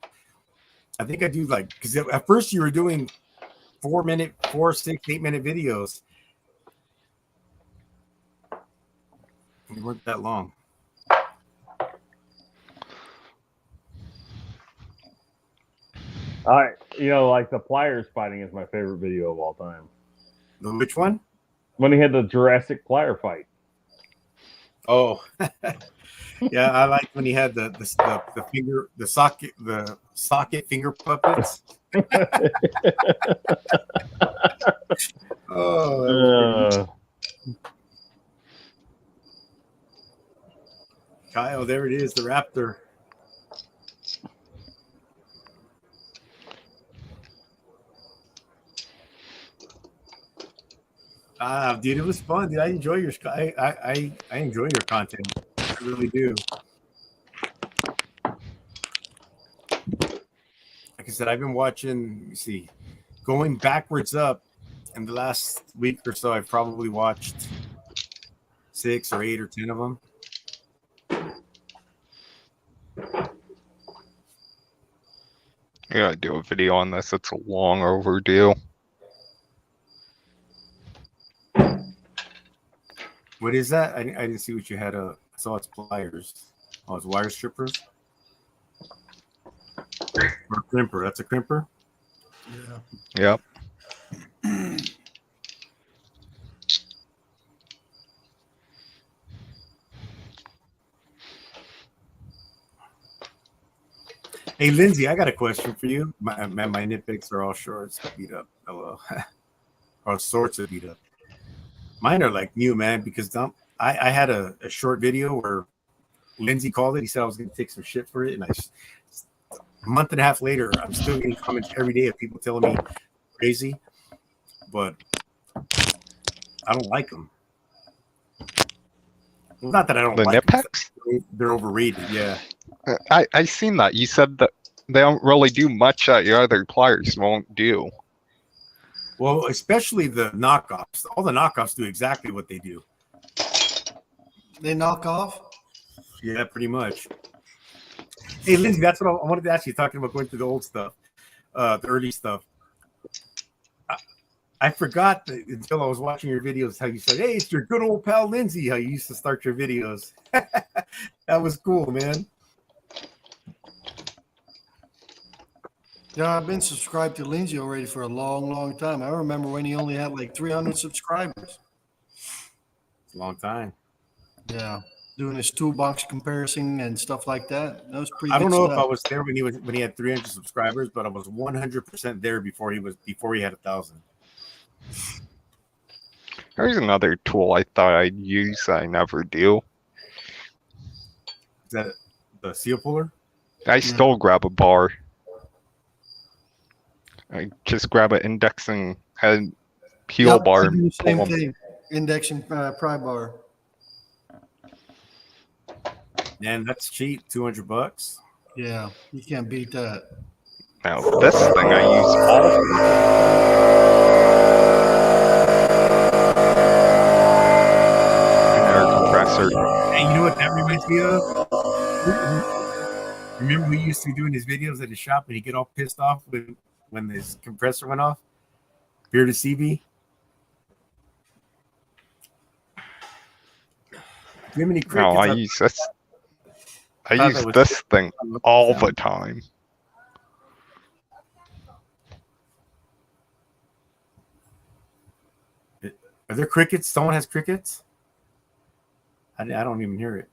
I think I do because at first you were doing 4 minute, 4, 6, 8 minute videos. They weren't that long. All right, like the pliers fighting is my favorite video of all time. Which one? When he had the Jurassic plier fight. Oh, yeah, I like when he had the finger, the socket finger puppets. Oh, Kyle, there it is, the Raptor. Dude, it was fun, dude. I enjoy I enjoy your content. I really do. Like I said, I've been watching. Let me see. going backwards up in the last week or so, I've probably watched 6 or 8 or 10 of them. I gotta do a video on this. It's a long overdue. What is that? I didn't see what you had. I saw it's pliers. Oh, it's wire strippers. Or crimper. That's a crimper. Yeah. Yep. Hey, Lindsay, I got a question for you. My nitpicks are all shorts, beat up. Hello. All sorts of beat up. Mine are like new, man, because I had a short video where Lindsay called it. He said I was going to take some shit for it. And a month and a half later, I'm still getting comments every day of people telling me crazy, but I don't like them. Well, not that I don't The like them. nitpicks? They're overrated. Yeah. I seen that. You said that they don't really do much that your other pliers won't do. Well, especially the knockoffs. All the knockoffs do exactly what they do. They knock off. Yeah, pretty much. Hey, Lindsay, that's what I wanted to ask you, talking about going through the old stuff, the early stuff. I forgot until I was watching your videos how you said, hey, it's your good old pal Lindsay, how you used to start your videos. That was cool, man. Yeah, I've been subscribed to Lindsay already for a long, long time. I remember when he only had like 300 subscribers. It's a long time. Yeah, doing his toolbox comparison and stuff like that. That was pretty. I don't good know if stuff. I was there when he had 300 subscribers, but I was 100% there before he had 1,000. There's another tool I thought I'd use that I never do. Is that the seal puller? I still grab a bar. I just grab an indexing head heel Yep, bar I do and the same pull 'em. thing. Indexing pry bar. Man, that's cheap. $200. Yeah, you can't beat that. Now this thing I use all air compressor. Hey, you know what that reminds me of? Remember we used to be doing his videos at his shop and he'd get all pissed off when his compressor went off? Beer to CB? Do you have any crickets? No, I use this. I thought use that was- this thing all the time. Are there crickets? Someone has crickets? I don't even hear it.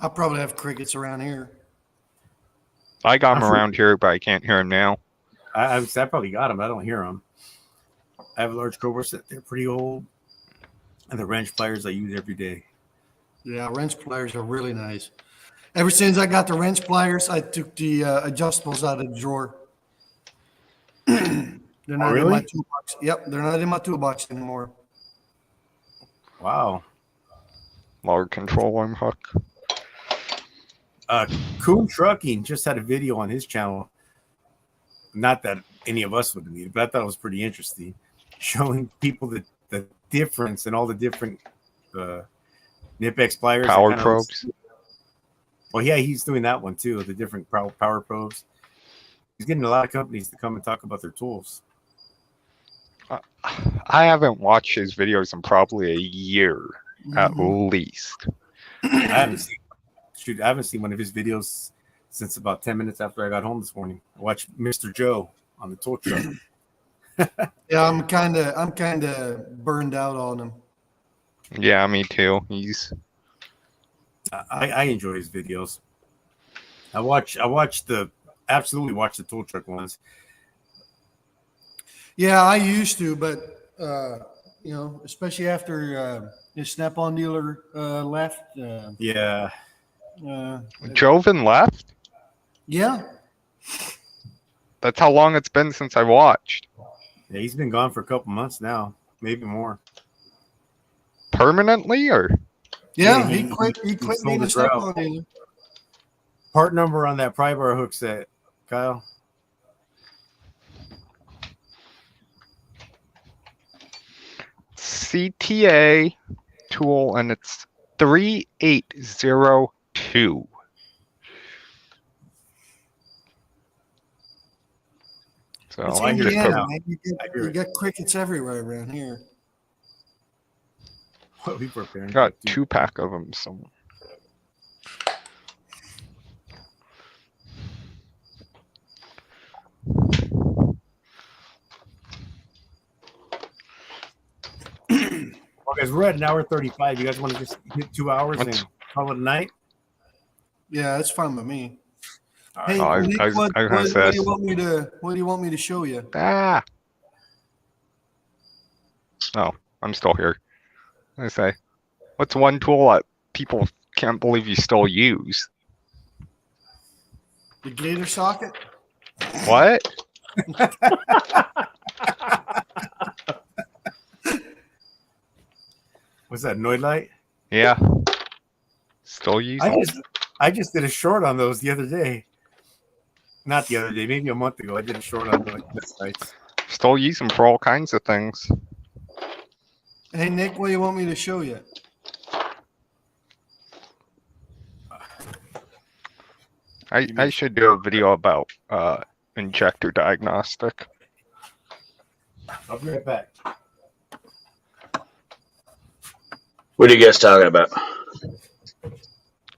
I probably have crickets around here. I got them I'm sure- around here, but I can't hear them now. I probably got them. I don't hear them. I have a large Cobra set. They're pretty old. And the wrench pliers I use every day. Yeah, wrench pliers are really nice. Ever since I got the wrench pliers, I took the adjustables out of the drawer. They're not in really? my toolbox. Yep, they're not in my toolbox anymore. Wow. Motor control arm hook. Coon Trucking just had a video on his channel. Not that any of us would need it, but I thought it was pretty interesting. Showing people the difference in all the different Nipex pliers. Power probes. Well, yeah, he's doing that one too, the different power probes. He's getting a lot of companies to come and talk about their tools. I haven't watched his videos in probably a year at least. I haven't seen one of his videos since about 10 minutes after I got home this morning. I watched Mr. Joe on the tool truck. Yeah, I'm kind of burned out on him. Yeah, me too. He's I enjoy his videos. I absolutely watch the tool truck ones. Yeah, I used to, but especially after his Snap-on dealer left. Yeah. Joven left. Yeah, That's how long it's been since I watched. Yeah, he's been gone for a couple months now, maybe more. Permanently, or yeah, he he quit. He quit sold being a his route. Snap-on dealer. Part number on that pry bar hook set, Kyle. CTA tool, and it's 3802. So It's I hear just Indiana, put, now. man. I hear You it. got crickets everywhere around here. What we preparing? got for, too. 2-pack of them. So Well, guys, we're at an hour 35. You guys want to just hit 2 hours Let's- and call it a night? Yeah, that's fine with me. All Hey, Oh, I- Nick, I was- what, I was gonna what say- do you want me to? What do you want me to show you? oh, I'm still here. I say, what's one tool that people can't believe you still use? The gator socket. What? What's that, Noid Light? Yeah. Still use them? I just did a short on those the other day. Not the other day, maybe a month ago. I did a short on those sites. Still use them for all kinds of things. Hey, Nick, what do you want me to show you? I should do a video about injector diagnostic. I'll be right back. What are you guys talking about?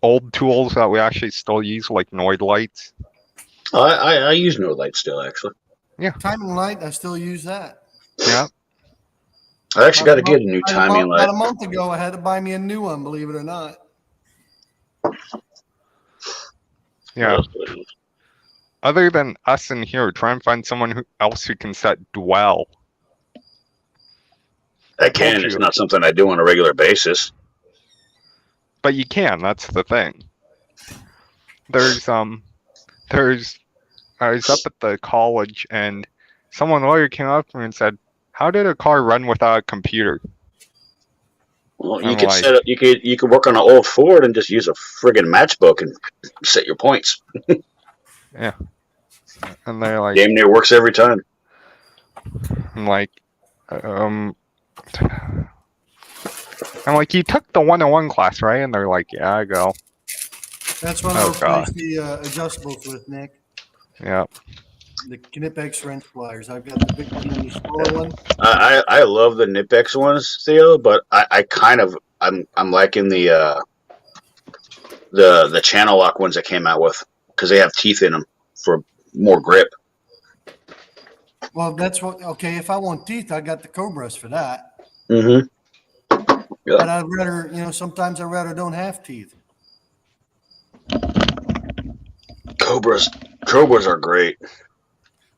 Old tools that we actually still use, like Noid lights. I use no light still, actually. Timing light. I still use that. Yeah. I actually got to get a new About timing light. About a month ago, I had to buy me a new one. Believe it or not. Yeah. Other than us in here, try and find someone else who can set dwell. I can. It's not something I do on a regular basis. But you can, that's the thing. I was up at the college and someone lawyer came up to me and said, "How did a car run without a computer?" Well, you I'm could like- set up. You could work on an old Ford and just use a friggin' matchbook and set your points. And they're like, Damn near works every time. I'm like, you took the 101 class, right? And they're like, yeah, I go. That's what Oh, I replaced God. the adjustables with, Nick. Yeah. The Knipex wrench pliers. I've got the big one and the smaller one. I love the Knipex ones, Theo, but I'm liking the channel lock ones that came out with because they have teeth in them for more grip. Well, that's what. Okay, if I want teeth, I got the Cobras for that. Mm-hmm. But I'd rather, sometimes I'd rather don't have teeth. Cobras are great.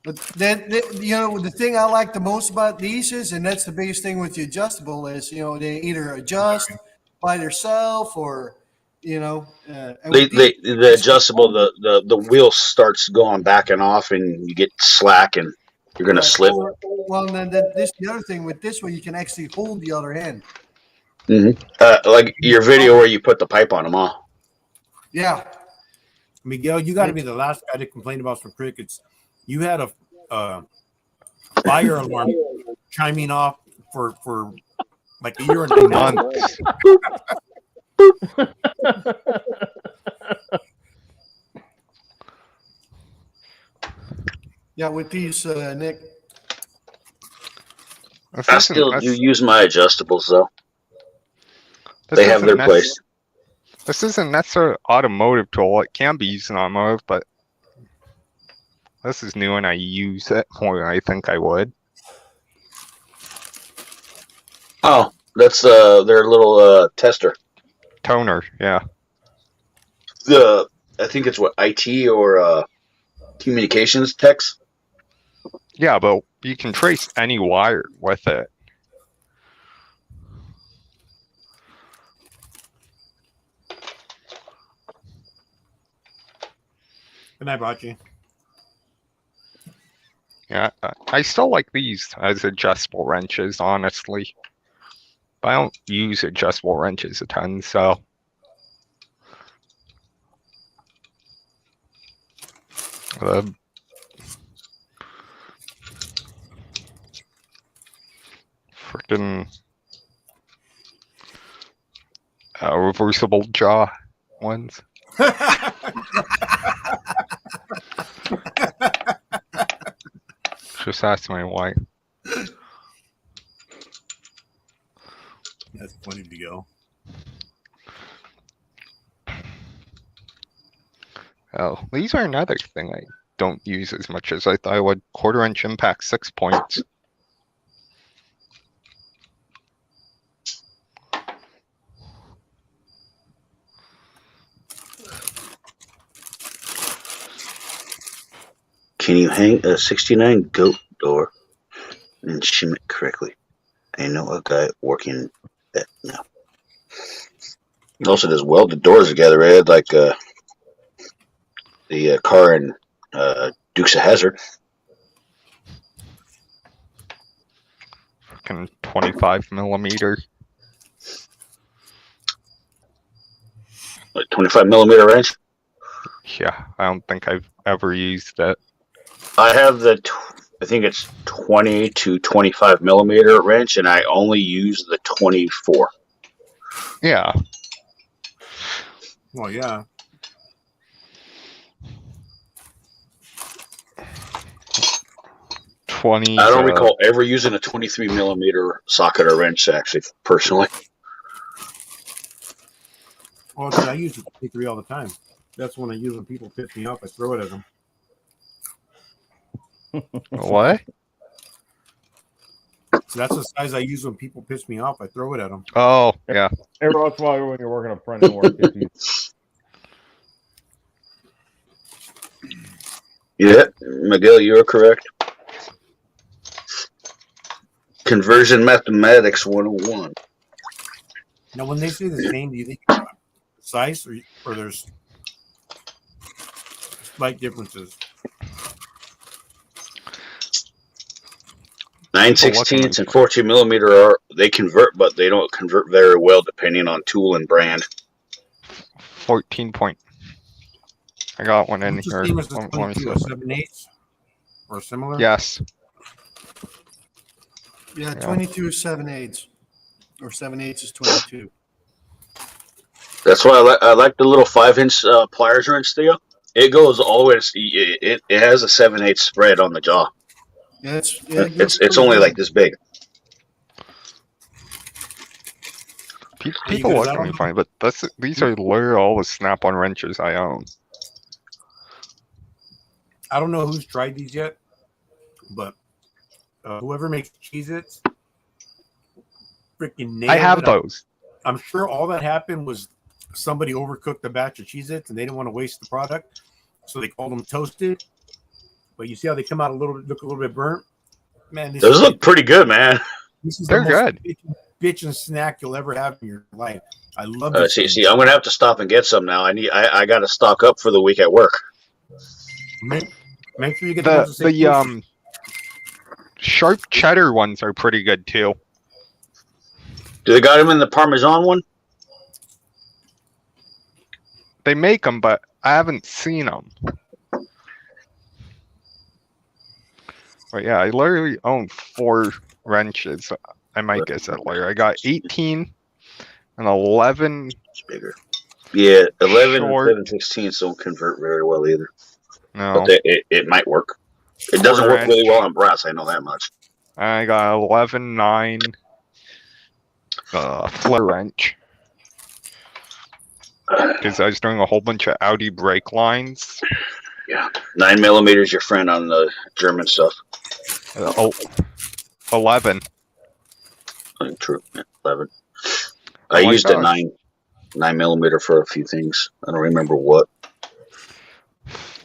But the thing I like the most about these is, and that's the biggest thing with the adjustable is, they either adjust by themselves or, and with these- The adjustable, the wheel starts going back and off, and you get slack, and you're gonna slip. Well, and then the other thing with this one, you can actually hold the other end. Like your video where you put the pipe on them, huh? Yeah. Miguel, you got to be the last guy to complain about some crickets. You had a fire alarm chiming off for like a year and a half. Months. Yeah, with these, Nick. This I isn't- still this- do use my adjustables though. this They have isn't their nec- place. This isn't necessarily automotive tool. It can be used in automotive, but this is new and I use it more than I think I would. Oh, that's their little tester. Toner, yeah. I think it's what IT or communications techs. Yeah, but you can trace any wire with it. Good night, Brachi. Yeah, I still like these as adjustable wrenches, honestly. But I don't use adjustable wrenches a ton, so. Freaking Reversible jaw ones. Just ask my wife. That's plenty to go. Oh, these are another thing I don't use as much as I thought I would. 1/4" impact 6 points. Can you hang a 69 goat door and shim it correctly? I know a guy working that now. He also does welded doors together, Ed, like the car in Dukes of Hazzard. Fucking 25mm. Like 25mm wrench. Yeah, I don't think I've ever used it. I have I think it's 20 to 25mm wrench, and I only use the 24. Yeah, Well, yeah. I I don't recall ever using a 23mm socket or wrench, actually, personally. Well, 'cause I use the 23 all the time. That's when I use when people piss me off. I throw it at them. What? So that's the size I use when people piss me off. I throw it at them. Oh, yeah. Every once in a while, when you're working up front end work, if you Yeah, Miguel, you're correct. Conversion mathematics 101. Now, when they say the same, do you think size or there's slight differences? 9/16 and 14mm they convert, but they don't convert very well depending on tool and brand. 14 point. I got one in What's the here. same as the Let me 22, a see. 7/8 or similar? Yes. Yeah, 22 is 7/8, or 7/8 is 22. That's why I like the little 5-inch pliers wrench, Theo. It goes always. It has a 7/8 spread on the jaw. Yeah, It's only like this big. People guys look out at me on funny, but these are literally all the Snap-on wrenches I own. I don't know who's tried these yet, but whoever makes Cheez-Its, freaking nailed I have it. those. I'm sure all that happened was somebody overcooked a batch of Cheez-Its and they didn't want to waste the product, so they called them toasted. But you see how they come out look a little bit burnt? Man, Those look pretty good, man. This is They're the most good. bitchin' snack you'll ever have in your life. I love this. See, I'm gonna have to stop and get some now. I got to stock up for the week at work. Make sure you get The sharp cheddar ones are pretty good too. Do they got them in the Parmesan one? They make them, but I haven't seen them. But yeah, I literally own 4 wrenches. I might get that later. I got 18 and 11. It's bigger. Yeah, 11 Short. and 7/16 don't convert very well either. No, But it might work. It doesn't work Wrench. really well on brass. I know that much. I got 11, 9. Flare wrench. Because I was doing a whole bunch of Audi brake lines. Yeah, 9mm your friend on the German stuff. 11. True, yeah, 11. Oh I my used a gosh. 9mm for a few things. I don't remember what.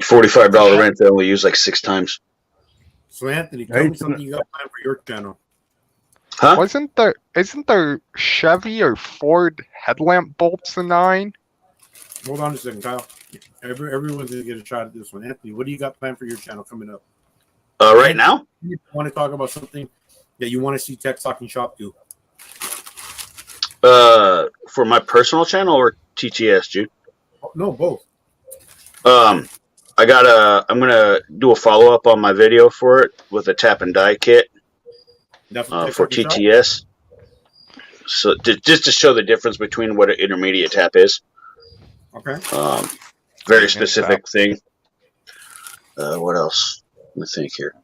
$45 rent. I only used like 6 times. So Anthony, tell me something you got planned for your channel. Huh? Isn't there Chevy or Ford headlamp bolts a 9? Hold on a second, Kyle. Everyone's gonna get a shot at this one. Anthony, what do you got planned for your channel coming up? Right now? You want to talk about something that you want to see Tech Talking Shop do? For my personal channel or TTS, Jude? No, both. I'm gonna do a follow up on my video for it with a tap and die kit That's what Tech for Talking Shop? TTS. so just to show the difference between what an intermediate tap is. Okay. Very specific thing. What else? Let me think here.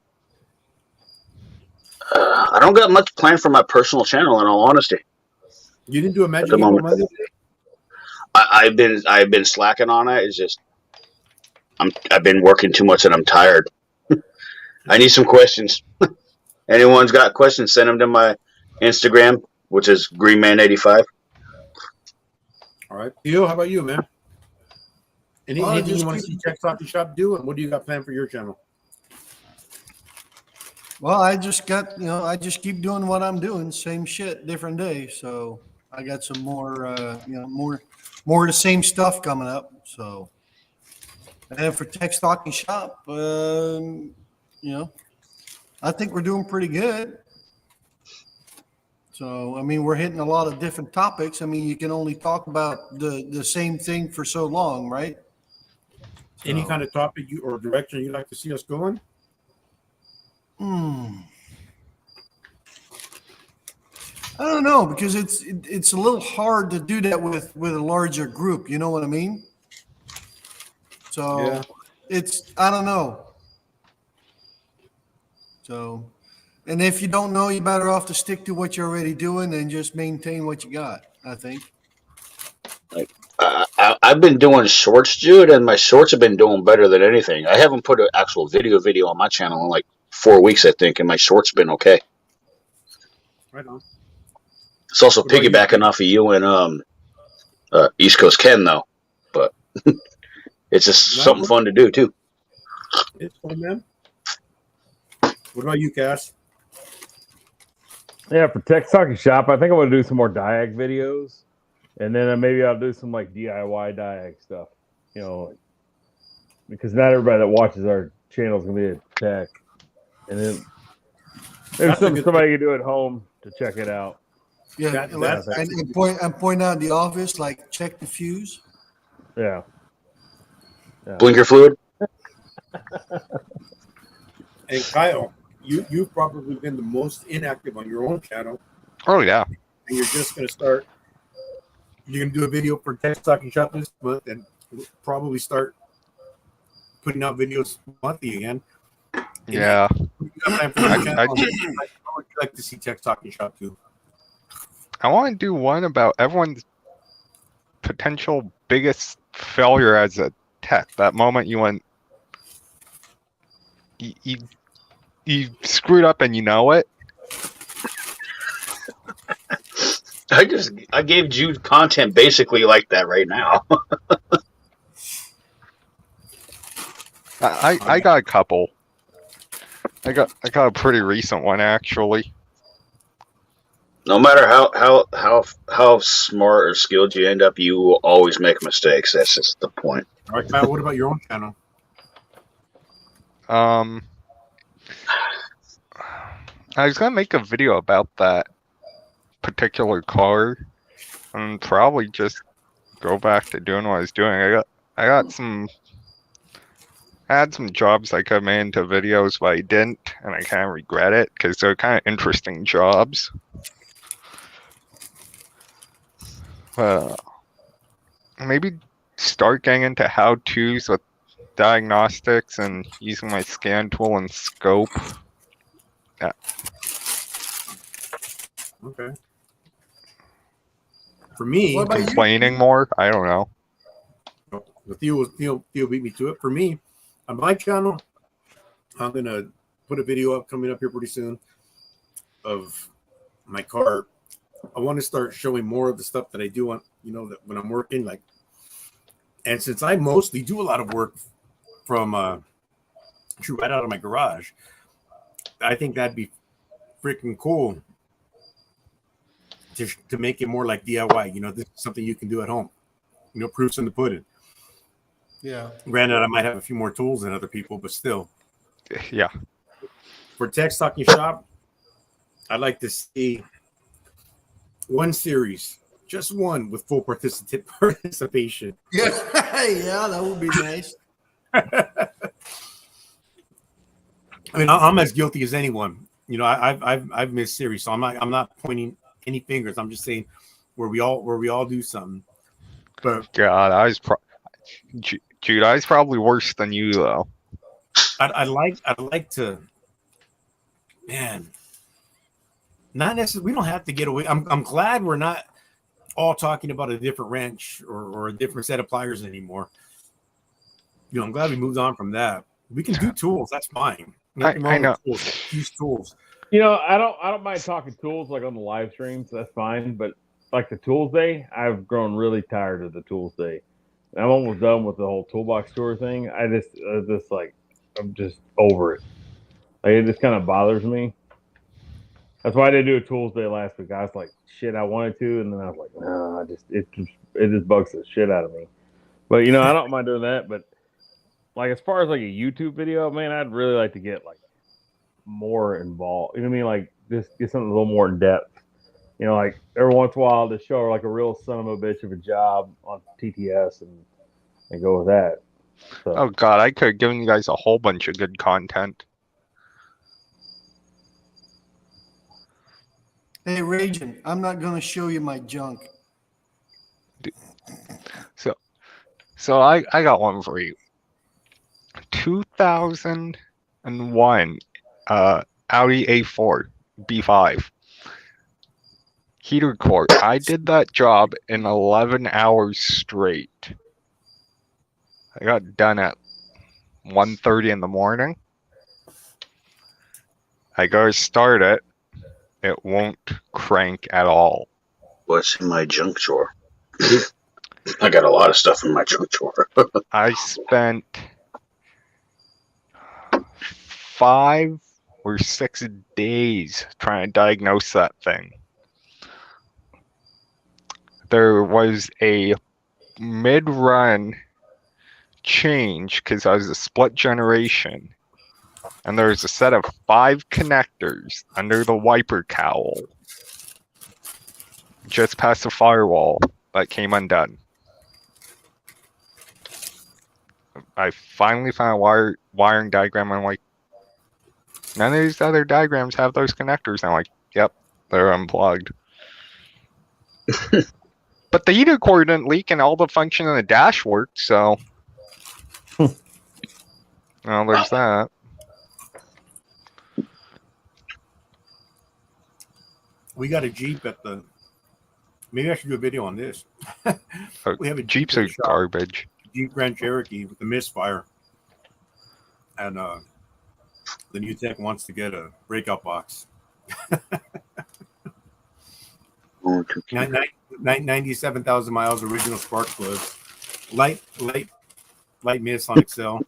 I don't got much planned for my personal channel, in all honesty. You didn't do a magic the game on moment. Monday today? I've been slacking on it. It's just I've been working too much and I'm tired. I need some questions. Anyone's got questions, send them to my Instagram, which is Greenman85. All right. Theo, how about you, man? Anything just you want to see Tech Talking Shop do, and what do you got planned for your channel? Well, I just got, I just keep doing what I'm doing, same shit, different day. So I got some more, more of the same stuff coming up. So, and then for Tech Talking Shop, I think we're doing pretty good. So, I mean, we're hitting a lot of different topics. I mean, you can only talk about the same thing for so long, right? Any So- kind of topic or direction you'd like to see us going? I don't know, because it's a little hard to do that with a larger group. You know what I mean? So Yeah. I don't know. So, and if you don't know, you're better off to stick to what you're already doing and just maintain what you got, I think. I've been doing shorts, Jude, and my shorts have been doing better than anything. I haven't put an actual video on my channel in like 4 weeks, I think, and my shorts have been okay. Right on. It's also What about you? piggybacking off of you and East Coast Ken, though. But it's just something fun to do, too. It's fun, man. What about you, Cass? Yeah, for Tech Talking Shop, I think I'm gonna do some more Diag videos, and then maybe I'll do some like DIY Diag stuff. Because not everybody that watches our channel is gonna be a tech, and then maybe That's a good somebody can do at home to check it out. Yeah, That's- and point out the obvious, like check the fuse. Yeah. Blinker fluid? And Kyle, you've probably been the most inactive on your own channel, Oh yeah. and you're just going to start. You're going to do a video for Tech Talking Shop this month, and probably start putting out videos monthly again. Yeah. You got time for your channel? How would you like to see Tech Talking Shop do? I want to do one about everyone's potential biggest failure as a tech. That moment you went, you screwed up and you know it. I gave Jude content basically like that right now. I got a couple. I got a pretty recent one actually. No matter how smart or skilled you end up, you will always make mistakes. That's just the point. All right, Kyle, what about your own channel? I was gonna make a video about that particular car and probably just go back to doing what I was doing. I had some jobs I could have made into videos, but I didn't, and I kind of regret it because they're kind of interesting jobs. Maybe start getting into how-tos with diagnostics and using my scan tool and scope. Yeah. Okay. For me, What about you? Complaining more? I don't know. Theo beat me to it. For me, on my channel, I'm gonna put a video up coming up here pretty soon of my car. I want to start showing more of the stuff that I do on, that when I'm working, like, and since I mostly do a lot of work from right out of my garage, I think that'd be freaking cool to make it more like DIY. This is something you can do at home. Proofs in the pudding. Yeah. Granted, I might have a few more tools than other people, but still. Yeah. For Tech Talking Shop, I'd like to see one series, just one with full participation. Yeah, yeah, that would be nice. I mean, I'm as guilty as anyone. I've missed series, so I'm not pointing any fingers. I'm just saying where we all do something. But God, Jude, I was probably worse than you though. I'd like to, man. Not necessarily. We don't have to get away. I'm glad we're not all talking about a different wrench or a different set of pliers anymore. You know, I'm glad we moved on from that. We can do tools. That's fine. Nothing wrong I know. with tools. Use tools. You know, I don't mind talking tools like on the live streams. That's fine. But like the tools day, I've grown really tired of the tools day. I'm almost done with the whole toolbox tour thing. I'm just over it. Like, it just kind of bothers me. That's why I didn't do a tools day last week. I was like, shit, I wanted to, and then I was like, no, it just bugs the shit out of me. But you know, I don't mind doing that. But like as far as like a YouTube video, man, I'd really like to get like more involved. You know what I mean? Like just get something a little more in depth. You know, like every once in a while to show like a real son of a bitch of a job on TTS and go with that. So. Oh God, I could have given you guys a whole bunch of good content. Hey, Raging, I'm not going to show you my junk. So I got one for you. 2001 Audi A4 B5 heater core. I did that job in 11 hours straight. I got done at 1:30 in the morning. I go to start it. It won't crank at all. What's in my junk drawer? I got a lot of stuff in my junk drawer. I spent 5 or 6 days trying to diagnose that thing. There was a mid-run change because I was a split generation. And there's a set of 5 connectors under the wiper cowl just past the firewall that came undone. I finally found a wiring diagram. I'm like, none of these other diagrams have those connectors. I'm like, yep, they're unplugged. But the heater core didn't leak and all the function in the dash worked, so. Well, there's that. We got a Jeep at the. Maybe I should do a video on this. We have a Jeep Jeeps are in the shop. garbage. Jeep Grand Cherokee with the misfire, and the new tech wants to get a breakout box. 97,000 miles, original spark plugs, light miss on Excel.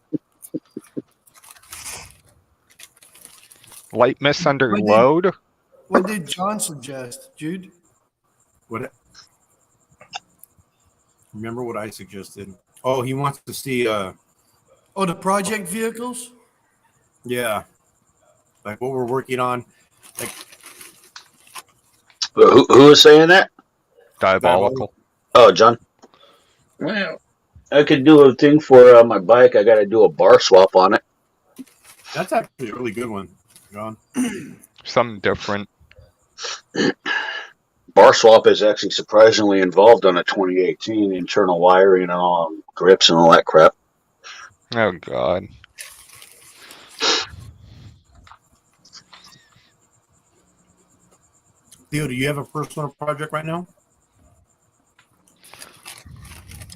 Light miss under load. What did John suggest, Jude? What? Remember what I suggested? Oh, he wants to see. Oh, the project vehicles? Yeah, like what we're working on. Like Who is saying that? Diabolical. Oh, John. Well, I could do a thing for my bike. I got to do a bar swap on it. that's actually a really good one, John. Something different. Bar swap is actually surprisingly involved on a 2018 internal wiring and all grips and all that crap. Oh God. Theo, do you have a personal project right now?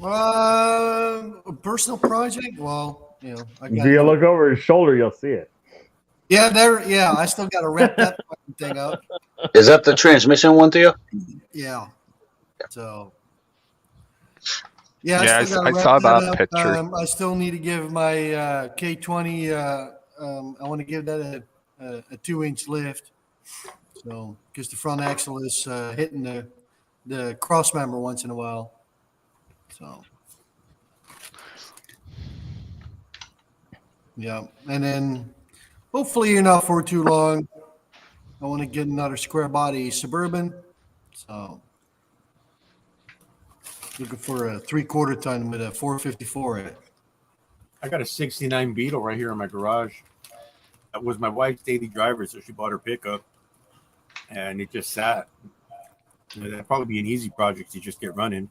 A personal project? Well, you know, I If you look over his shoulder, you'll see it. Yeah, there. Yeah, I still got to wrap that fucking thing up. Is that the transmission one, Theo? Yeah. So. Yeah, Yeah, still I gotta saw wrap that up. picture. I still need to give my K20. I want to give that a 2-inch lift. So, because the front axle is hitting the cross member once in a while. So. Yeah, and then hopefully not for too long. I want to get another square body Suburban. So. Looking for a 3/4 ton with a 454 in it. I got a 69 Beetle right here in my garage. That was my wife's daily driver, so she bought her pickup, and it just sat. That'd probably be an easy project to just get running.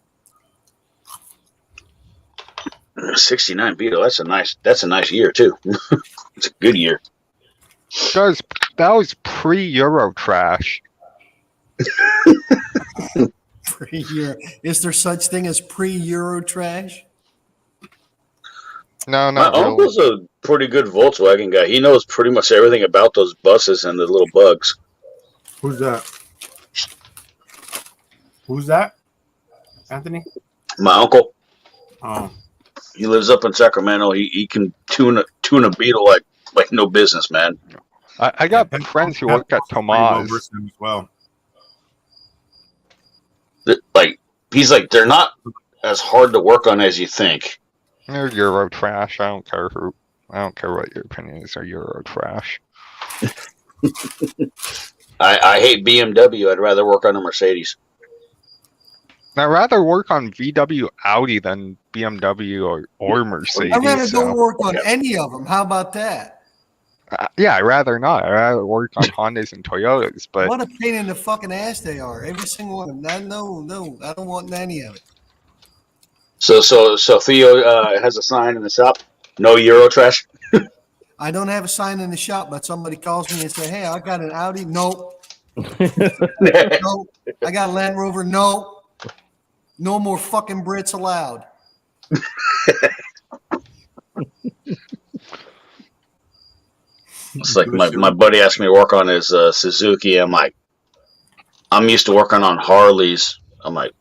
69 Beetle. That's a nice year too. It's a good year. That was pre-Euro trash. Pre-Euro. Is there such thing as pre-Euro trash? No, My not really. uncle's a pretty good Volkswagen guy. He knows pretty much everything about those buses and the little bugs. Who's that? Who's that? Anthony? My uncle, Oh, he lives up in Sacramento. He can tune a Beetle like no business, man. I got Pat- friends who Pat work at Paul's pretty well Tomas. versed in them as well. Like he's like they're not as hard to work on as you think. They're Euro trash. I don't care what your opinion is. They're Euro trash. I hate BMW. I'd rather work on a Mercedes. I'd rather work on VW, Audi than BMW or Mercedes. I'd rather so- go work on any of them. How about that? Yeah, I'd rather not. I'd rather work on Hondas and Toyotas. But What a pain in the fucking ass they are. Every single one of them. No, I don't want any of it. So Theo has a sign in the shop. No Euro trash. I don't have a sign in the shop, but somebody calls me and say, "Hey, I got an Audi." Nope. Nope. I got a Land Rover. Nope. No more fucking Brits allowed. It's like my buddy asked me to work on his Suzuki. I'm like, I'm used to working on Harleys. I'm like,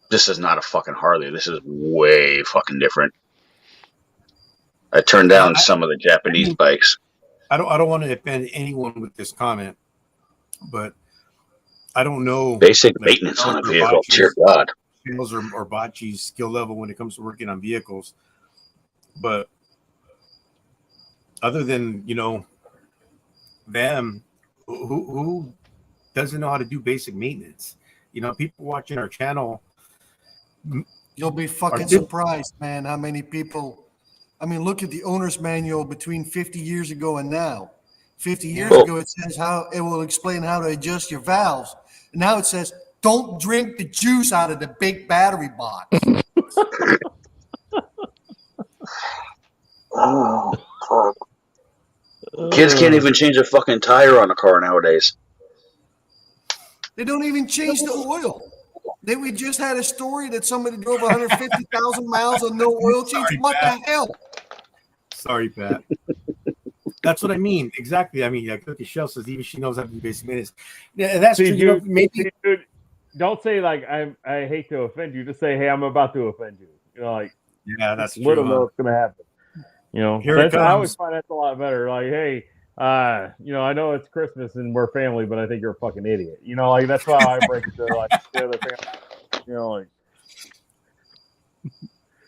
this is not a fucking Harley. This is way fucking different. I turned down some of the Japanese bikes. I don't want to offend anyone with this comment, but I don't know Basic maintenance on a vehicle. Dear God. Sales or Bocce's skill level when it comes to working on vehicles. But other than, them, who doesn't know how to do basic maintenance? People watching our channel. You'll be fucking Are you- surprised, man, how many people. I mean, look at the owner's manual between 50 years ago and now. 50 years Oh. ago, it says it will explain how to adjust your valves. And now it says, don't drink the juice out of the big battery box. Oh, fuck. Kids can't even change a fucking tire on a car nowadays. They don't even change the oil. We just had a story that somebody drove 150,000 miles on no oil change. Sorry, What Pat. the hell? Sorry, Pat. That's what I mean. Exactly. I mean, Cookie Shell says even she knows how to do basic maintenance. Yeah, that's See, true. dude, dude, don't say like I hate to offend you. Just say, hey, I'm about to offend you. Like Yeah, that's true. little know huh? what's gonna happen. Here it I always comes. find that's a lot better. Like, hey, I know it's Christmas and we're family, but I think you're a fucking idiot. Like that's why I break it to like the other family. Like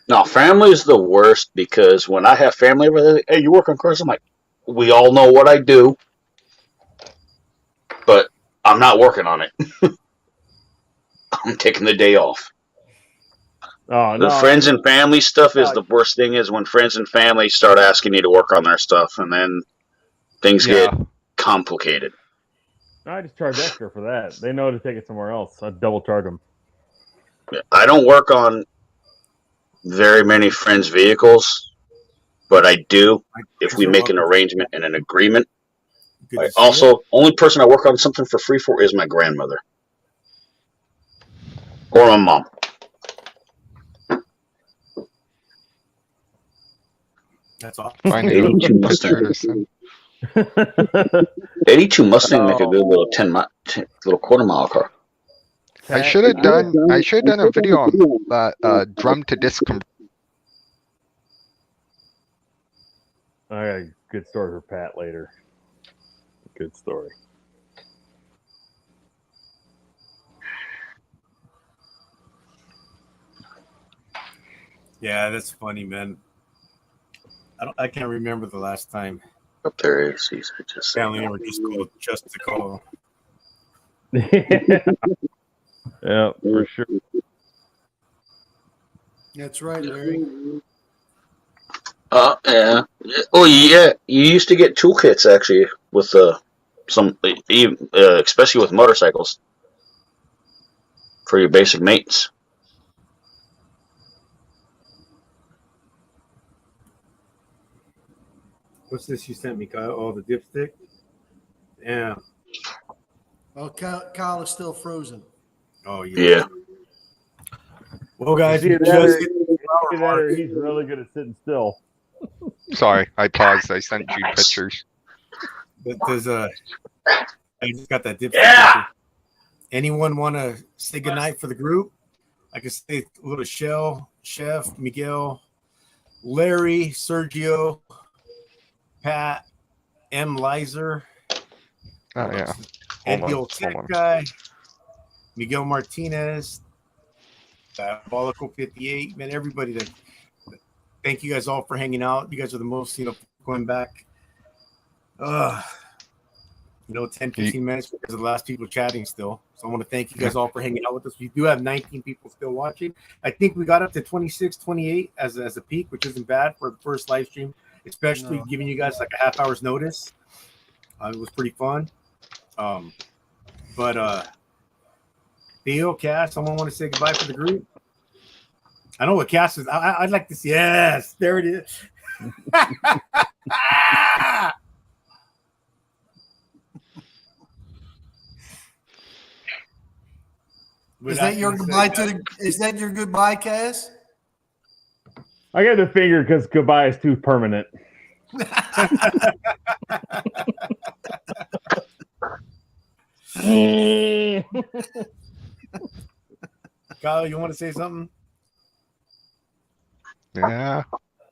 No, family is the worst because when I have family over there, hey, you work on cars? I'm like, we all know what I do, but I'm not working on it. I'm taking the day off. oh The no, friends and family stuff is Yeah. the worst thing is when friends and family start asking you to work on their stuff and then things yeah, get complicated. I just charge extra for that. They know to take it somewhere else. I double charge them. I don't work on very many friends' vehicles, but I do if we make an arrangement and an agreement. Good I to see you. also, only person I work on something for free for is my grandmother or my mom. That's all. find it 82 Mustang. Anderson. 82 Mustang make a good little little quarter mile car. I should have done a video on that drum to disc I got a good story for Pat later. Good story. Yeah, that's funny, man. I can't remember the last time Up there is. He's just family ever just called just to call. Yeah, for sure. That's right, Larry. Yeah. Oh, yeah. You used to get toolkits actually with some, especially with motorcycles. for your basic maintenance. What's this you sent me, Kyle? Oh, the dipstick. Yeah. Oh, Kyle is still frozen. Oh Yeah. Well, guys, Either we that just or- hit the hour Either that or mark. he's really good at sitting still. Sorry, I paused. I sent Jude pictures. But there's I just got that dipstick. Yeah. Anyone want to say goodnight for the group? I can say a little Shell, Chef, Miguel, Larry, Sergio, Pat, M. Lizer, Oh yeah. Ed Hold the on, Old Tech hold on. Guy, Miguel Martinez, Diabolical 58. Man, everybody that. Thank you guys all for hanging out. You guys are the most, going back. 10, 15 minutes because of the last people chatting still. So I want to thank you guys all for hanging out with us. We do have 19 people still watching. I think we got up to 26, 28 as a peak, which isn't bad for the first live stream, especially giving you guys like a half hour's notice. It was pretty fun. Theo, Cass, someone want to say goodbye for the group? I know what Cass is. I'd like to see. Yes, there it is. Is that your goodbye is that your goodbye, Cass? I got the finger because goodbye is too permanent. Kyle, you want to say something? Yeah.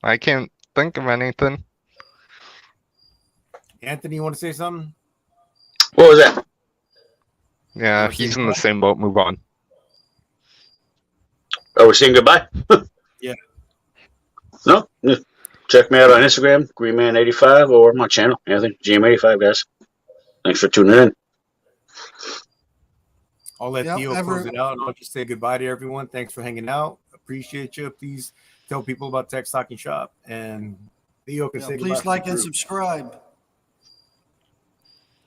I can't think of anything. Anthony, you want to say something? What was that? Yeah, Wanna say he's in the goodbye? same boat. Move on. Are we saying goodbye? Yeah. No? Check me out on Instagram, Greenman85, or my channel, Anthony, GM85, guys. Thanks for tuning in. I'll let Yep, Theo close it out, and I'll just say goodbye to everyone. Thanks for hanging out. Appreciate you. Please tell people about Tech Stocking Shop, and Theo can say goodbye. Please to like the and group. subscribe.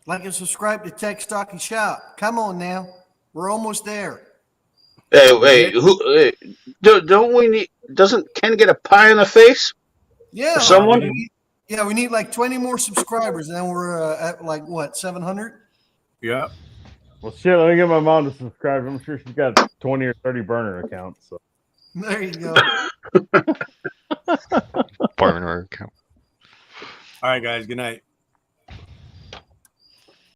Like and subscribe to Tech Stocking Shop. Come on now. We're almost there. Hey, don't we need? Doesn't Ken get a pie in the face? Yeah. For someone? We need like 20 more subscribers, and then we're at like what, 700? Yeah. Well, shit, let me get my mom to subscribe. I'm sure she's got 20 or 30 burner accounts. So. There you go. Partner account. All right, guys. Good night.